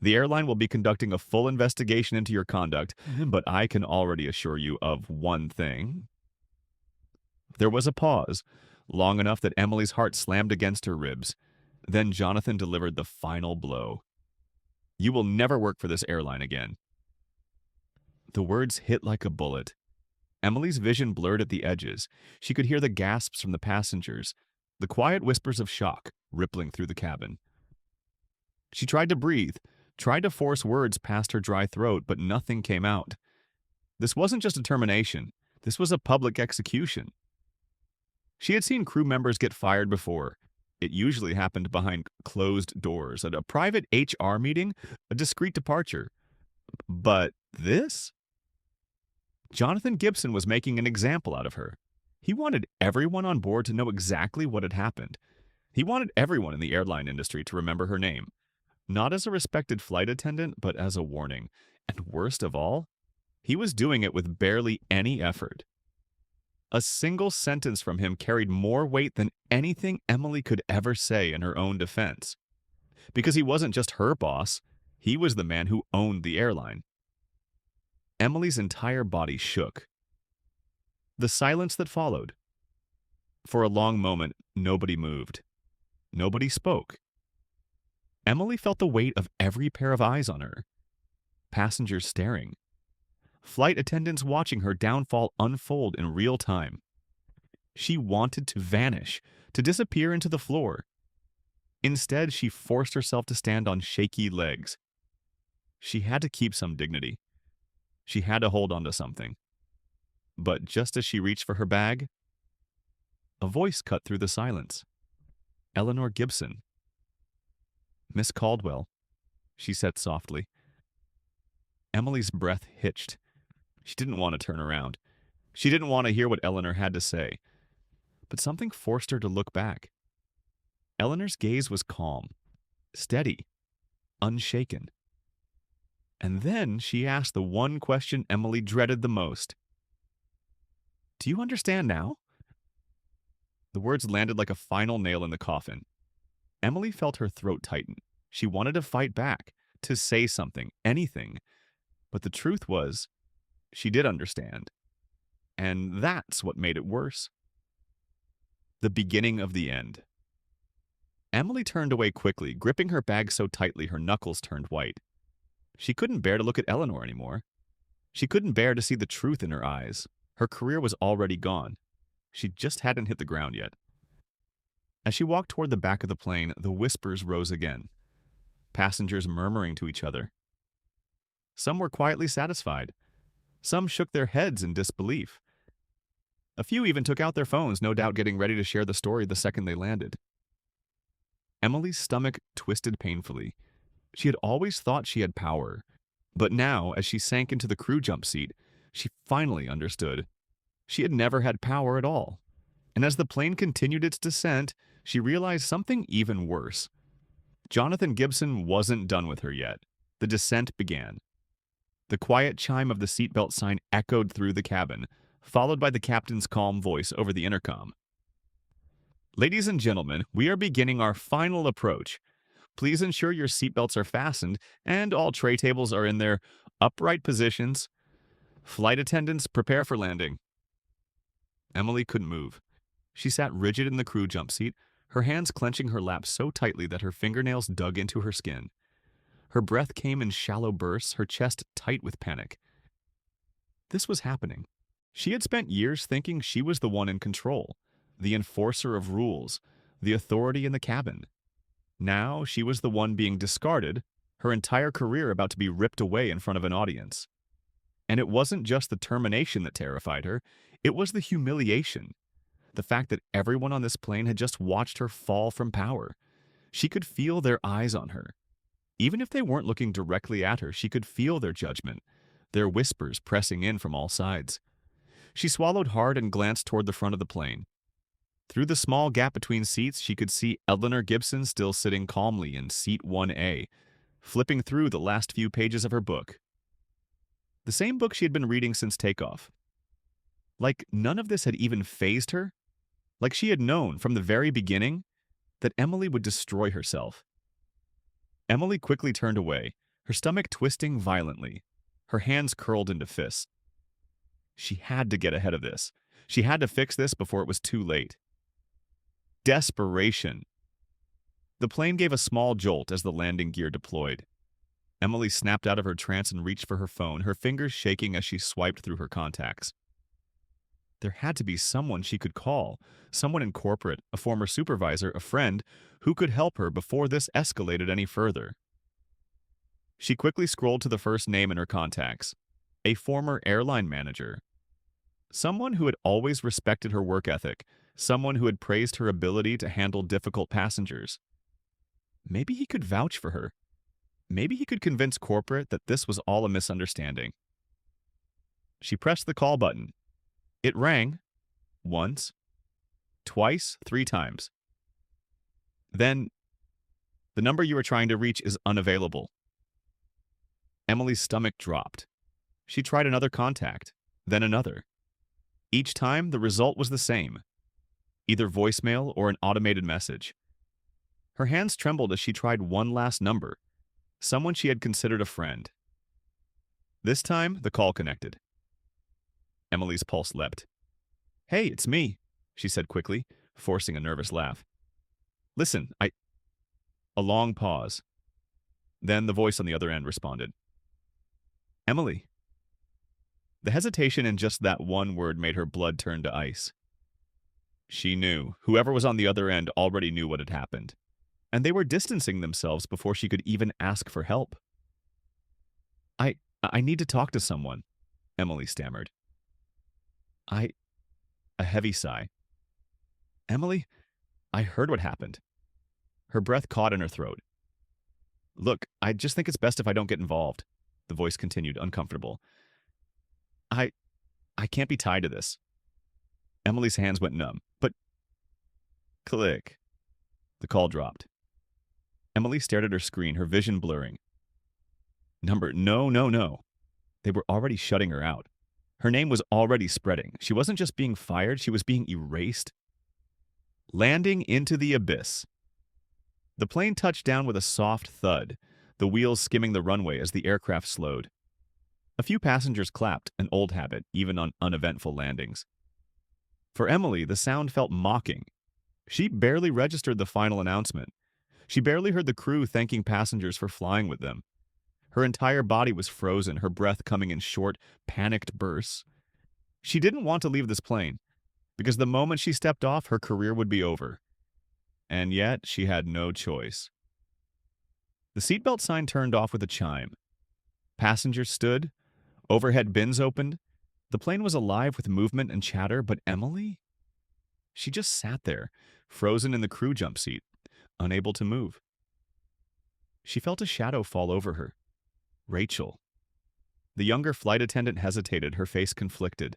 The airline will be conducting a full investigation into your conduct, but I can already assure you of one thing. There was a pause, long enough that Emily's heart slammed against her ribs. Then Jonathan delivered the final blow. You will never work for this airline again. The words hit like a bullet. Emily's vision blurred at the edges. She could hear the gasps from the passengers, the quiet whispers of shock rippling through the cabin. She tried to breathe, tried to force words past her dry throat, but nothing came out. This wasn't just a termination. This was a public execution. She had seen crew members get fired before. It usually happened behind closed doors, at a private HR meeting, a discreet departure. But this? Jonathan Gibson was making an example out of her. He wanted everyone on board to know exactly what had happened. He wanted everyone in the airline industry to remember her name. Not as a respected flight attendant, but as a warning. And worst of all, he was doing it with barely any effort. A single sentence from him carried more weight than anything Emily could ever say in her own defense. Because he wasn't just her boss, he was the man who owned the airline. Emily's entire body shook. The silence that followed. For a long moment, nobody moved. Nobody spoke. Emily felt the weight of every pair of eyes on her. Passengers staring. Flight attendants watching her downfall unfold in real time. She wanted to vanish, to disappear into the floor. Instead, she forced herself to stand on shaky legs. She had to keep some dignity. She had to hold on to something. But just as she reached for her bag, a voice cut through the silence. Eleanor Gibson. "Miss Caldwell," she said softly. Emily's breath hitched. She didn't want to turn around. She didn't want to hear what Eleanor had to say. But something forced her to look back. Eleanor's gaze was calm, steady, unshaken. And then she asked the one question Emily dreaded the most. "Do you understand now?" The words landed like a final nail in the coffin. Emily felt her throat tighten. She wanted to fight back, to say something, anything. But the truth was, she did understand. And that's what made it worse. The beginning of the end. Emily turned away quickly, gripping her bag so tightly her knuckles turned white. She couldn't bear to look at Eleanor anymore. She couldn't bear to see the truth in her eyes. Her career was already gone. She just hadn't hit the ground yet. As she walked toward the back of the plane, the whispers rose again. Passengers murmuring to each other. Some were quietly satisfied. Some shook their heads in disbelief. A few even took out their phones, no doubt getting ready to share the story the second they landed. Emily's stomach twisted painfully. She had always thought she had power, but now, as she sank into the crew jump seat, she finally understood. She had never had power at all. And as the plane continued its descent, she realized something even worse. Jonathan Gibson wasn't done with her yet. The descent began. The quiet chime of the seatbelt sign echoed through the cabin, followed by the captain's calm voice over the intercom. "Ladies and gentlemen, we are beginning our final approach. Please ensure your seatbelts are fastened and all tray tables are in their upright positions. Flight attendants, prepare for landing." Emily couldn't move. She sat rigid in the crew jump seat, her hands clenching her lap so tightly that her fingernails dug into her skin. Her breath came in shallow bursts, her chest tight with panic. This was happening. She had spent years thinking she was the one in control, the enforcer of rules, the authority in the cabin. Now she was the one being discarded, her entire career about to be ripped away in front of an audience. And it wasn't just the termination that terrified her, it was the humiliation. The fact that everyone on this plane had just watched her fall from power. She could feel their eyes on her. Even if they weren't looking directly at her, she could feel their judgment, their whispers pressing in from all sides. She swallowed hard and glanced toward the front of the plane. Through the small gap between seats, she could see Eleanor Gibson still sitting calmly in seat 1A, flipping through the last few pages of her book. The same book she had been reading since takeoff. Like none of this had even fazed her. Like she had known from the very beginning that Emily would destroy herself. Emily quickly turned away, her stomach twisting violently, her hands curled into fists. She had to get ahead of this. She had to fix this before it was too late. Desperation. The plane gave a small jolt as the landing gear deployed. Emily snapped out of her trance and reached for her phone, her fingers shaking as she swiped through her contacts. There had to be someone she could call, someone in corporate, a former supervisor, a friend, who could help her before this escalated any further. She quickly scrolled to the first name in her contacts, a former airline manager. Someone who had always respected her work ethic, someone who had praised her ability to handle difficult passengers. Maybe he could vouch for her. Maybe he could convince corporate that this was all a misunderstanding. She pressed the call button. It rang. Once. Twice. 3 times. Then, The number you are trying to reach is unavailable. Emily's stomach dropped. She tried another contact, then another. Each time, the result was the same, either voicemail or an automated message. Her hands trembled as she tried one last number, someone she had considered a friend. This time, the call connected. Emily's pulse leapt. "Hey, it's me," she said quickly, forcing a nervous laugh. "Listen, I—" A long pause. Then the voice on the other end responded. "Emily." The hesitation in just that one word made her blood turn to ice. She knew. Whoever was on the other end already knew what had happened, and they were distancing themselves before she could even ask for help. I need to talk to someone," Emily stammered. A heavy sigh. "Emily, I heard what happened." Her breath caught in her throat. "Look, I just think it's best if I don't get involved," the voice continued, uncomfortable. I can't be tied to this." Emily's hands went numb. "But—" Click. The call dropped. Emily stared at her screen, her vision blurring. No. They were already shutting her out. Her name was already spreading. She wasn't just being fired, she was being erased. Landing into the abyss. The plane touched down with a soft thud, the wheels skimming the runway as the aircraft slowed. A few passengers clapped, an old habit, even on uneventful landings. For Emily, the sound felt mocking. She barely registered the final announcement. She barely heard the crew thanking passengers for flying with them. Her entire body was frozen, her breath coming in short, panicked bursts. She didn't want to leave this plane, because the moment she stepped off, her career would be over. And yet, she had no choice. The seatbelt sign turned off with a chime. Passengers stood. Overhead bins opened. The plane was alive with movement and chatter, but Emily? She just sat there, frozen in the crew jump seat, unable to move. She felt a shadow fall over her. Rachel. The younger flight attendant hesitated, her face conflicted.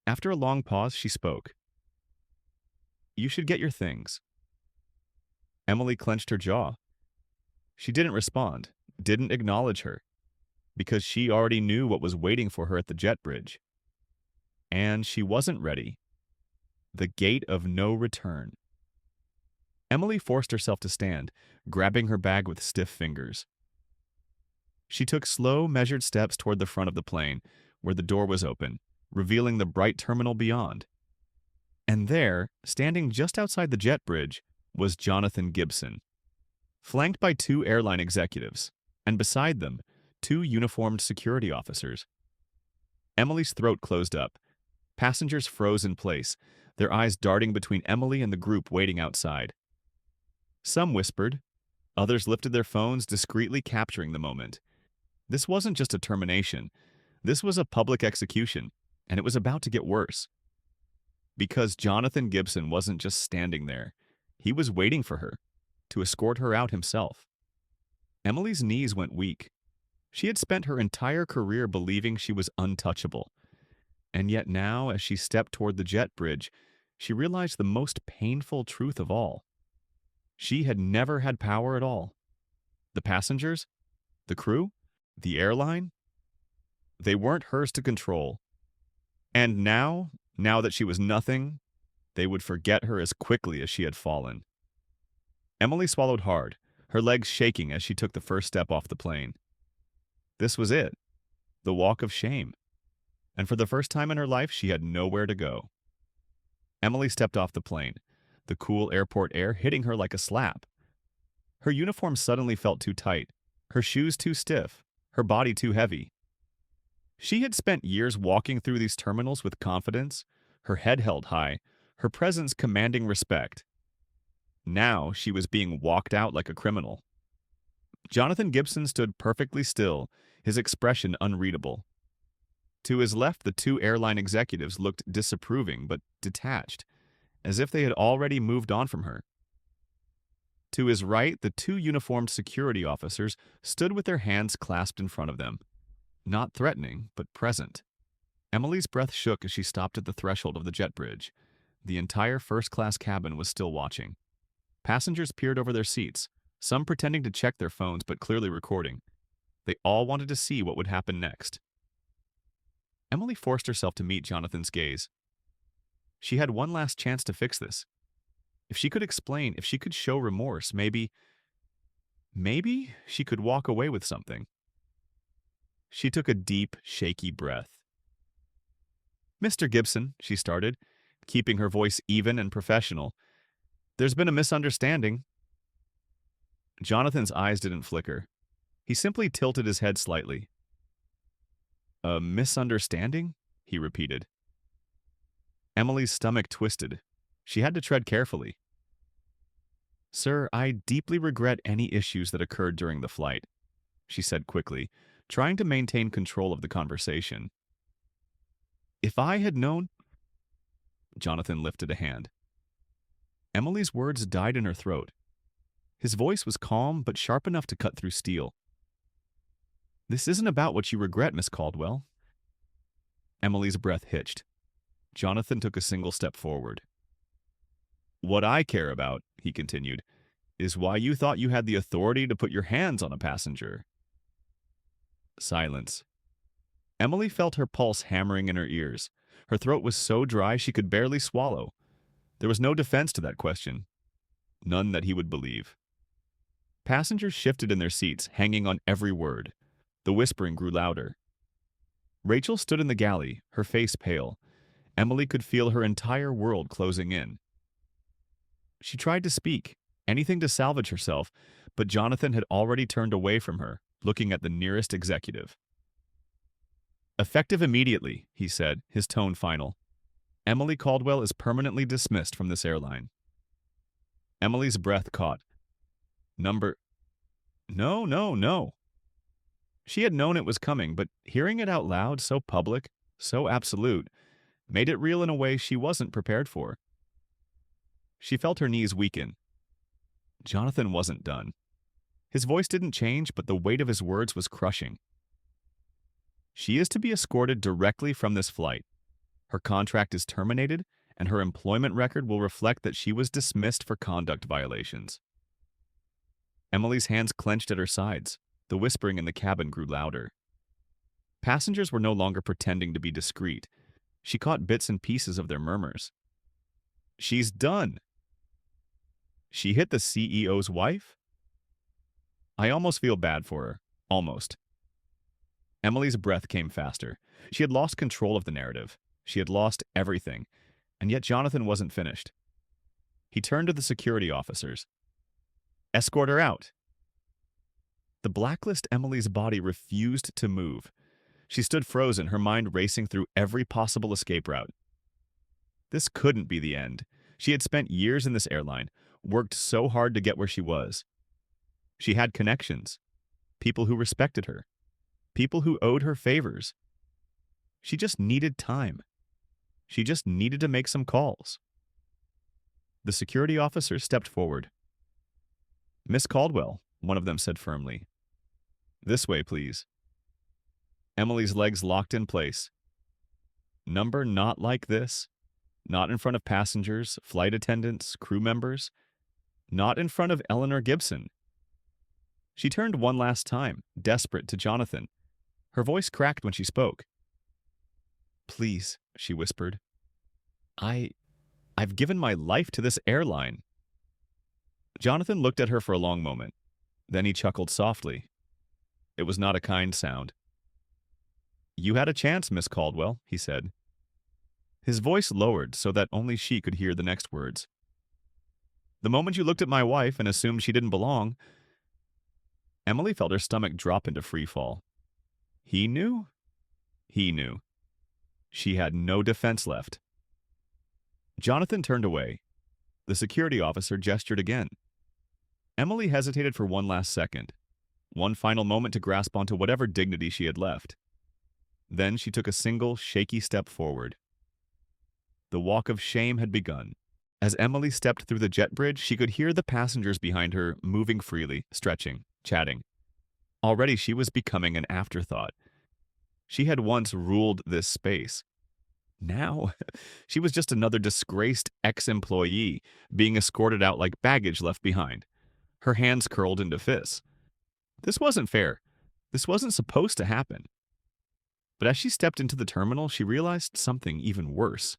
After a long pause, she spoke. "You should get your things." Emily clenched her jaw. She didn't respond, didn't acknowledge her, because she already knew what was waiting for her at the jet bridge. And she wasn't ready. The gate of no return. Emily forced herself to stand, grabbing her bag with stiff fingers. She took slow, measured steps toward the front of the plane, where the door was open, revealing the bright terminal beyond. And there, standing just outside the jet bridge, was Jonathan Gibson, flanked by two airline executives, and beside them, two uniformed security officers. Emily's throat closed up. Passengers froze in place, their eyes darting between Emily and the group waiting outside. Some whispered. Others lifted their phones, discreetly capturing the moment. This wasn't just a termination. This was a public execution, and it was about to get worse. Because Jonathan Gibson wasn't just standing there. He was waiting for her, to escort her out himself. Emily's knees went weak. She had spent her entire career believing she was untouchable. And yet now, as she stepped toward the jet bridge, she realized the most painful truth of all. She had never had power at all. The passengers? The crew? The airline? They weren't hers to control. And now that she was nothing, they would forget her as quickly as she had fallen. Emily swallowed hard, her legs shaking as she took the first step off the plane. This was it, the walk of shame. And for the first time in her life, she had nowhere to go. Emily stepped off the plane, the cool airport air hitting her like a slap. Her uniform suddenly felt too tight, her shoes too stiff, her body too heavy. She had spent years walking through these terminals with confidence, her head held high, her presence commanding respect. Now she was being walked out like a criminal. Jonathan Gibson stood perfectly still, his expression unreadable. To his left, the two airline executives looked disapproving but detached, as if they had already moved on from her. To his right, the two uniformed security officers stood with their hands clasped in front of them, not threatening, but present. Emily's breath shook as she stopped at the threshold of the jet bridge. The entire first-class cabin was still watching. Passengers peered over their seats, some pretending to check their phones but clearly recording. They all wanted to see what would happen next. Emily forced herself to meet Jonathan's gaze. She had one last chance to fix this. If she could explain, if she could show remorse, maybe she could walk away with something. She took a deep, shaky breath. "Mr. Gibson," she started, keeping her voice even and professional, "there's been a misunderstanding." Jonathan's eyes didn't flicker. He simply tilted his head slightly. "A misunderstanding?" he repeated. Emily's stomach twisted. She had to tread carefully. "Sir, I deeply regret any issues that occurred during the flight," she said quickly, trying to maintain control of the conversation. "If I had known—" Jonathan lifted a hand. Emily's words died in her throat. His voice was calm but sharp enough to cut through steel. "This isn't about what you regret, Miss Caldwell." Emily's breath hitched. Jonathan took a single step forward. "What I care about," he continued, "is why you thought you had the authority to put your hands on a passenger." Silence. Emily felt her pulse hammering in her ears. Her throat was so dry she could barely swallow. There was no defense to that question. None that he would believe. Passengers shifted in their seats, hanging on every word. The whispering grew louder. Rachel stood in the galley, her face pale. Emily could feel her entire world closing in. She tried to speak, anything to salvage herself, but Jonathan had already turned away from her, looking at the nearest executive. "Effective immediately," he said, his tone final. "Emily Caldwell is permanently dismissed from this airline." Emily's breath caught. No. She had known it was coming, but hearing it out loud, so public, so absolute, made it real in a way she wasn't prepared for. She felt her knees weaken. Jonathan wasn't done. His voice didn't change, but the weight of his words was crushing. "She is to be escorted directly from this flight. Her contract is terminated, and her employment record will reflect that she was dismissed for conduct violations." Emily's hands clenched at her sides. The whispering in the cabin grew louder. Passengers were no longer pretending to be discreet. She caught bits and pieces of their murmurs. "She's done." "She hit the CEO's wife?" "I almost feel bad for her. Almost." Emily's breath came faster. She had lost control of the narrative. She had lost everything. And yet Jonathan wasn't finished. He turned to the security officers. "Escort her out." The blacklist Emily's body refused to move. She stood frozen, her mind racing through every possible escape route. This couldn't be the end. She had spent years in this airline, worked so hard to get where she was. She had connections, people who respected her, people who owed her favors. She just needed time. She just needed to make some calls. The security officer stepped forward. "Miss Caldwell," one of them said firmly. "This way, please." Emily's legs locked in place. Number not like this. Not in front of passengers, flight attendants, crew members. Not in front of Eleanor Gibson. She turned one last time, desperate, to Jonathan. Her voice cracked when she spoke. "Please," she whispered. I've given my life to this airline." Jonathan looked at her for a long moment. Then he chuckled softly. It was not a kind sound. "You had a chance, Miss Caldwell," he said. His voice lowered so that only she could hear the next words. "The moment you looked at my wife and assumed she didn't belong—" Emily felt her stomach drop into free fall. He knew? He knew. She had no defense left. Jonathan turned away. The security officer gestured again. Emily hesitated for one last second, one final moment to grasp onto whatever dignity she had left. Then she took a single, shaky step forward. The walk of shame had begun. As Emily stepped through the jet bridge, she could hear the passengers behind her moving freely, stretching, chatting. Already she was becoming an afterthought. She had once ruled this space. Now, she was just another disgraced ex-employee being escorted out like baggage left behind. her hands curled into fists. This wasn't fair. This wasn't supposed to happen. But as she stepped into the terminal, she realized something even worse.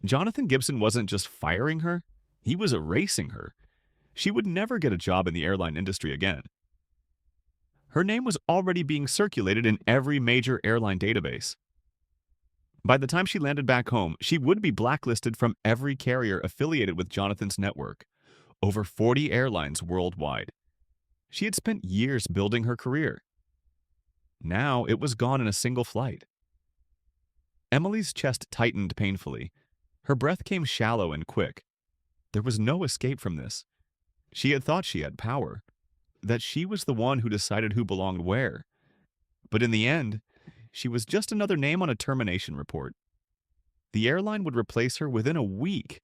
Jonathan Gibson wasn't just firing her, he was erasing her. She would never get a job in the airline industry again. Her name was already being circulated in every major airline database. By the time she landed back home, she would be blacklisted from every carrier affiliated with Jonathan's network, over 40 airlines worldwide. She had spent years building her career. Now it was gone in a single flight. Emily's chest tightened painfully. Her breath came shallow and quick. There was no escape from this. She had thought she had power, that she was the one who decided who belonged where. But in the end, she was just another name on a termination report. The airline would replace her within a week.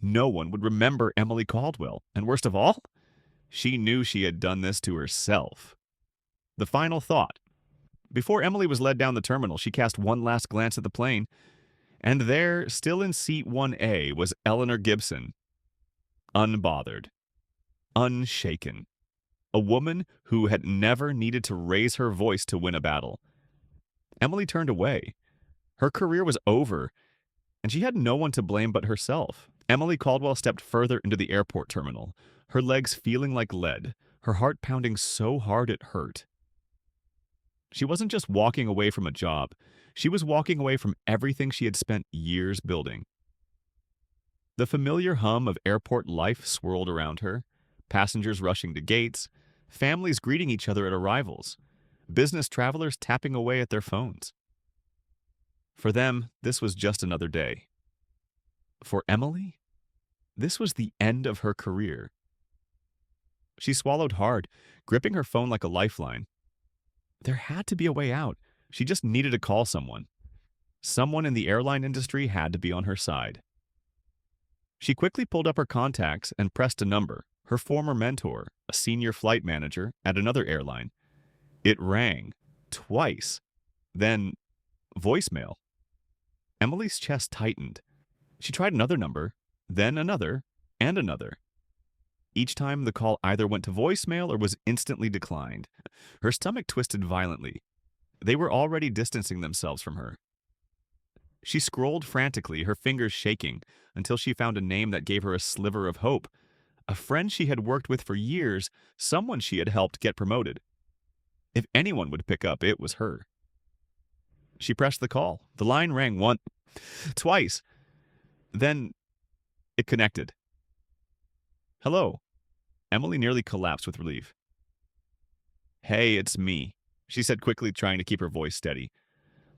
No one would remember Emily Caldwell, and worst of all, she knew she had done this to herself. The final thought. Before Emily was led down the terminal, she cast one last glance at the plane, and there, still in seat 1A, was Eleanor Gibson. Unbothered. Unshaken. A woman who had never needed to raise her voice to win a battle. Emily turned away. Her career was over, and she had no one to blame but herself. Emily Caldwell stepped further into the airport terminal, her legs feeling like lead, her heart pounding so hard it hurt. She wasn't just walking away from a job. She was walking away from everything she had spent years building. The familiar hum of airport life swirled around her, passengers rushing to gates, families greeting each other at arrivals, business travelers tapping away at their phones. For them, this was just another day. For Emily, this was the end of her career. She swallowed hard, gripping her phone like a lifeline. There had to be a way out. She just needed to call someone. Someone in the airline industry had to be on her side. She quickly pulled up her contacts and pressed a number, her former mentor, a senior flight manager at another airline. It rang, twice. Then, voicemail. Emily's chest tightened. She tried another number, then another, and another. Each time the call either went to voicemail or was instantly declined. Her stomach twisted violently. They were already distancing themselves from her. She scrolled frantically, her fingers shaking, until she found a name that gave her a sliver of hope. A friend she had worked with for years, someone she had helped get promoted. If anyone would pick up, it was her. She pressed the call. The line rang twice. Then it connected. Hello. Emily nearly collapsed with relief. Hey, it's me, she said quickly, trying to keep her voice steady.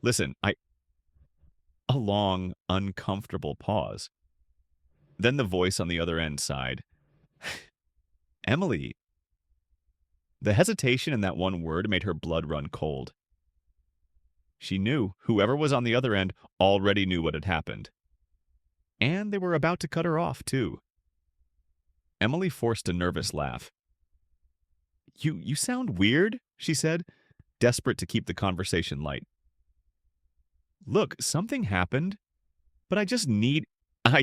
Listen, A long, uncomfortable pause. Then the voice on the other end sighed. Emily. The hesitation in that one word made her blood run cold. She knew whoever was on the other end already knew what had happened. And they were about to cut her off, too. Emily forced a nervous laugh. You sound weird, she said, desperate to keep the conversation light. Look, something happened, but I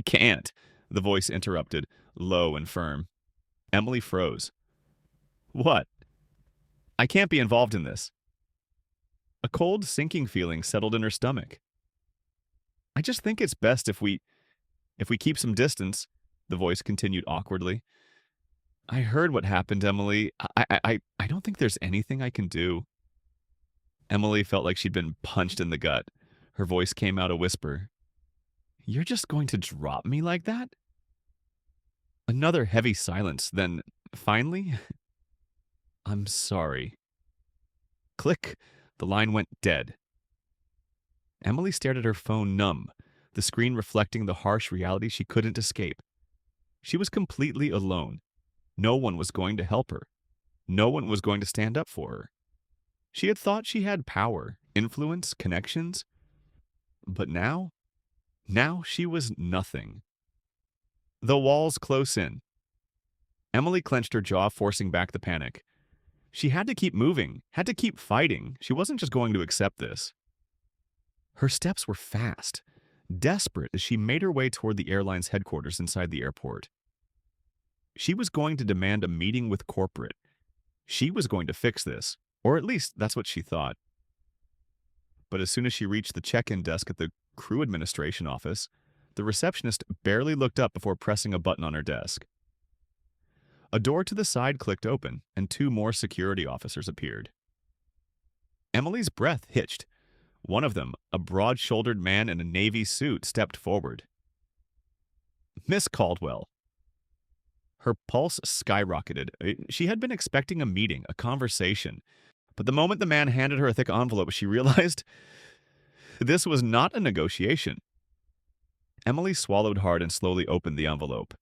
can't, the voice interrupted, low and firm. Emily froze. What? I can't be involved in this. A cold, sinking feeling settled in her stomach. I just think it's best if we keep some distance, the voice continued awkwardly. I heard what happened, Emily. I don't think there's anything I can do. Emily felt like she'd been punched in the gut. Her voice came out a whisper. You're just going to drop me like that? Another heavy silence, then, finally, I'm sorry. Click. The line went dead. Emily stared at her phone numb, the screen reflecting the harsh reality she couldn't escape. She was completely alone. No one was going to help her. No one was going to stand up for her. She had thought she had power, influence, connections. But now she was nothing. The walls close in. Emily clenched her jaw, forcing back the panic. She had to keep moving, had to keep fighting. She wasn't just going to accept this. Her steps were fast, desperate as she made her way toward the airline's headquarters inside the airport. She was going to demand a meeting with corporate. She was going to fix this, or at least that's what she thought. But as soon as she reached the check-in desk at the crew administration office, the receptionist barely looked up before pressing a button on her desk. A door to the side clicked open, and two more security officers appeared. Emily's breath hitched. One of them, a broad-shouldered man in a navy suit, stepped forward. Miss Caldwell. Her pulse skyrocketed. She had been expecting a meeting, a conversation. But the moment the man handed her a thick envelope, she realized this was not a negotiation. Emily swallowed hard and slowly opened the envelope.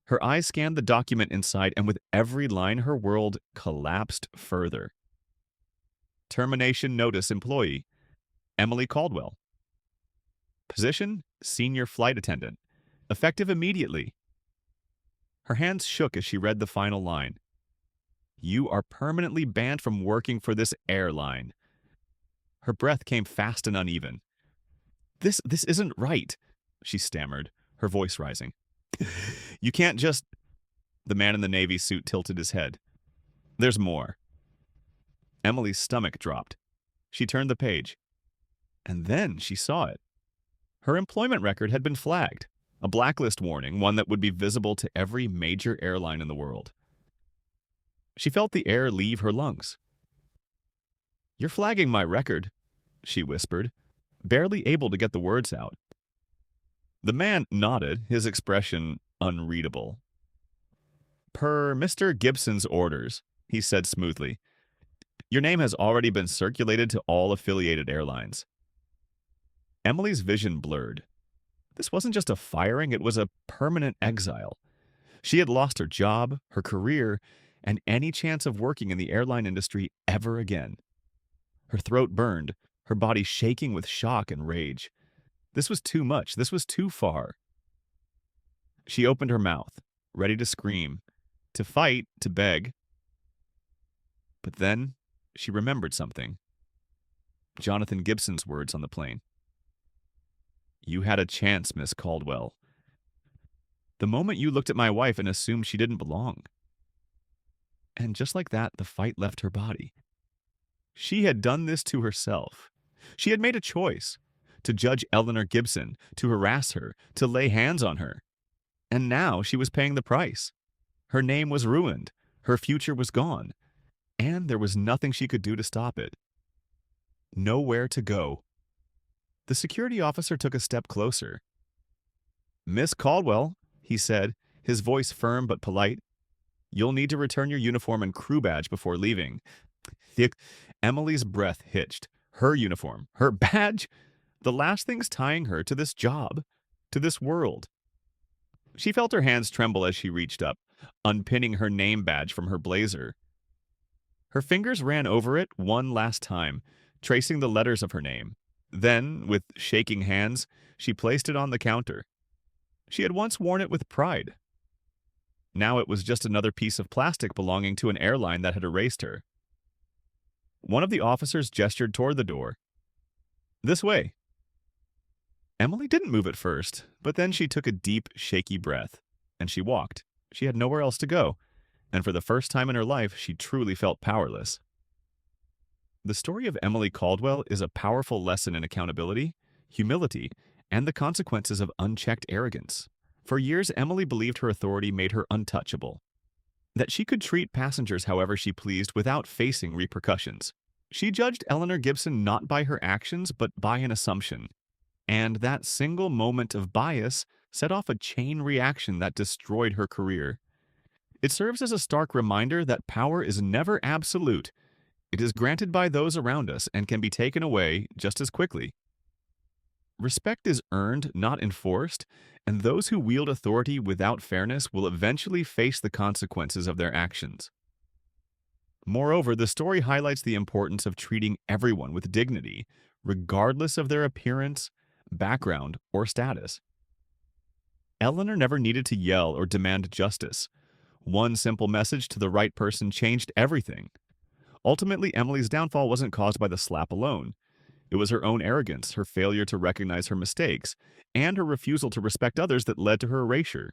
Her eyes scanned the document inside, and with every line, her world collapsed further. Termination notice employee, Emily Caldwell. Position, senior flight attendant. Effective immediately. Her hands shook as she read the final line. You are permanently banned from working for this airline. Her breath came fast and uneven. This isn't right, she stammered, her voice rising. You can't just... The man in the navy suit tilted his head. There's more. Emily's stomach dropped. She turned the page. And then she saw it. Her employment record had been flagged. A blacklist warning, one that would be visible to every major airline in the world. She felt the air leave her lungs. You're flagging my record, she whispered, barely able to get the words out. The man nodded, his expression unreadable. Per Mr. Gibson's orders, he said smoothly, your name has already been circulated to all affiliated airlines. Emily's vision blurred. This wasn't just a firing, it was a permanent exile. She had lost her job, her career, and any chance of working in the airline industry ever again. Her throat burned, her body shaking with shock and rage. This was too much. This was too far. She opened her mouth, ready to scream, to fight, to beg. But then she remembered something. Jonathan Gibson's words on the plane. You had a chance, Miss Caldwell. The moment you looked at my wife and assumed she didn't belong. And just like that, the fight left her body. She had done this to herself. She had made a choice to judge Eleanor Gibson, to harass her, to lay hands on her. And now she was paying the price. Her name was ruined. Her future was gone. And there was nothing she could do to stop it. Nowhere to go. The security officer took a step closer. Miss Caldwell, he said, his voice firm but polite, you'll need to return your uniform and crew badge before leaving. Emily's breath hitched. Her uniform, her badge, the last things tying her to this job, to this world. She felt her hands tremble as she reached up, unpinning her name badge from her blazer. Her fingers ran over it one last time, tracing the letters of her name. Then, with shaking hands, she placed it on the counter. She had once worn it with pride. Now it was just another piece of plastic belonging to an airline that had erased her. One of the officers gestured toward the door. This way. Emily didn't move at first, but then she took a deep, shaky breath, and she walked. She had nowhere else to go, and for the first time in her life, she truly felt powerless. The story of Emily Caldwell is a powerful lesson in accountability, humility, and the consequences of unchecked arrogance. For years, Emily believed her authority made her untouchable, that she could treat passengers however she pleased without facing repercussions. She judged Eleanor Gibson not by her actions, but by an assumption. And that single moment of bias set off a chain reaction that destroyed her career. It serves as a stark reminder that power is never absolute. It is granted by those around us and can be taken away just as quickly. Respect is earned, not enforced, and those who wield authority without fairness will eventually face the consequences of their actions. Moreover, the story highlights the importance of treating everyone with dignity, regardless of their appearance, background, or status. Eleanor never needed to yell or demand justice. One simple message to the right person changed everything. Ultimately, Emily's downfall wasn't caused by the slap alone. It was her own arrogance, her failure to recognize her mistakes, and her refusal to respect others that led to her erasure.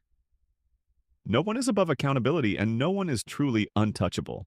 No one is above accountability, and no one is truly untouchable.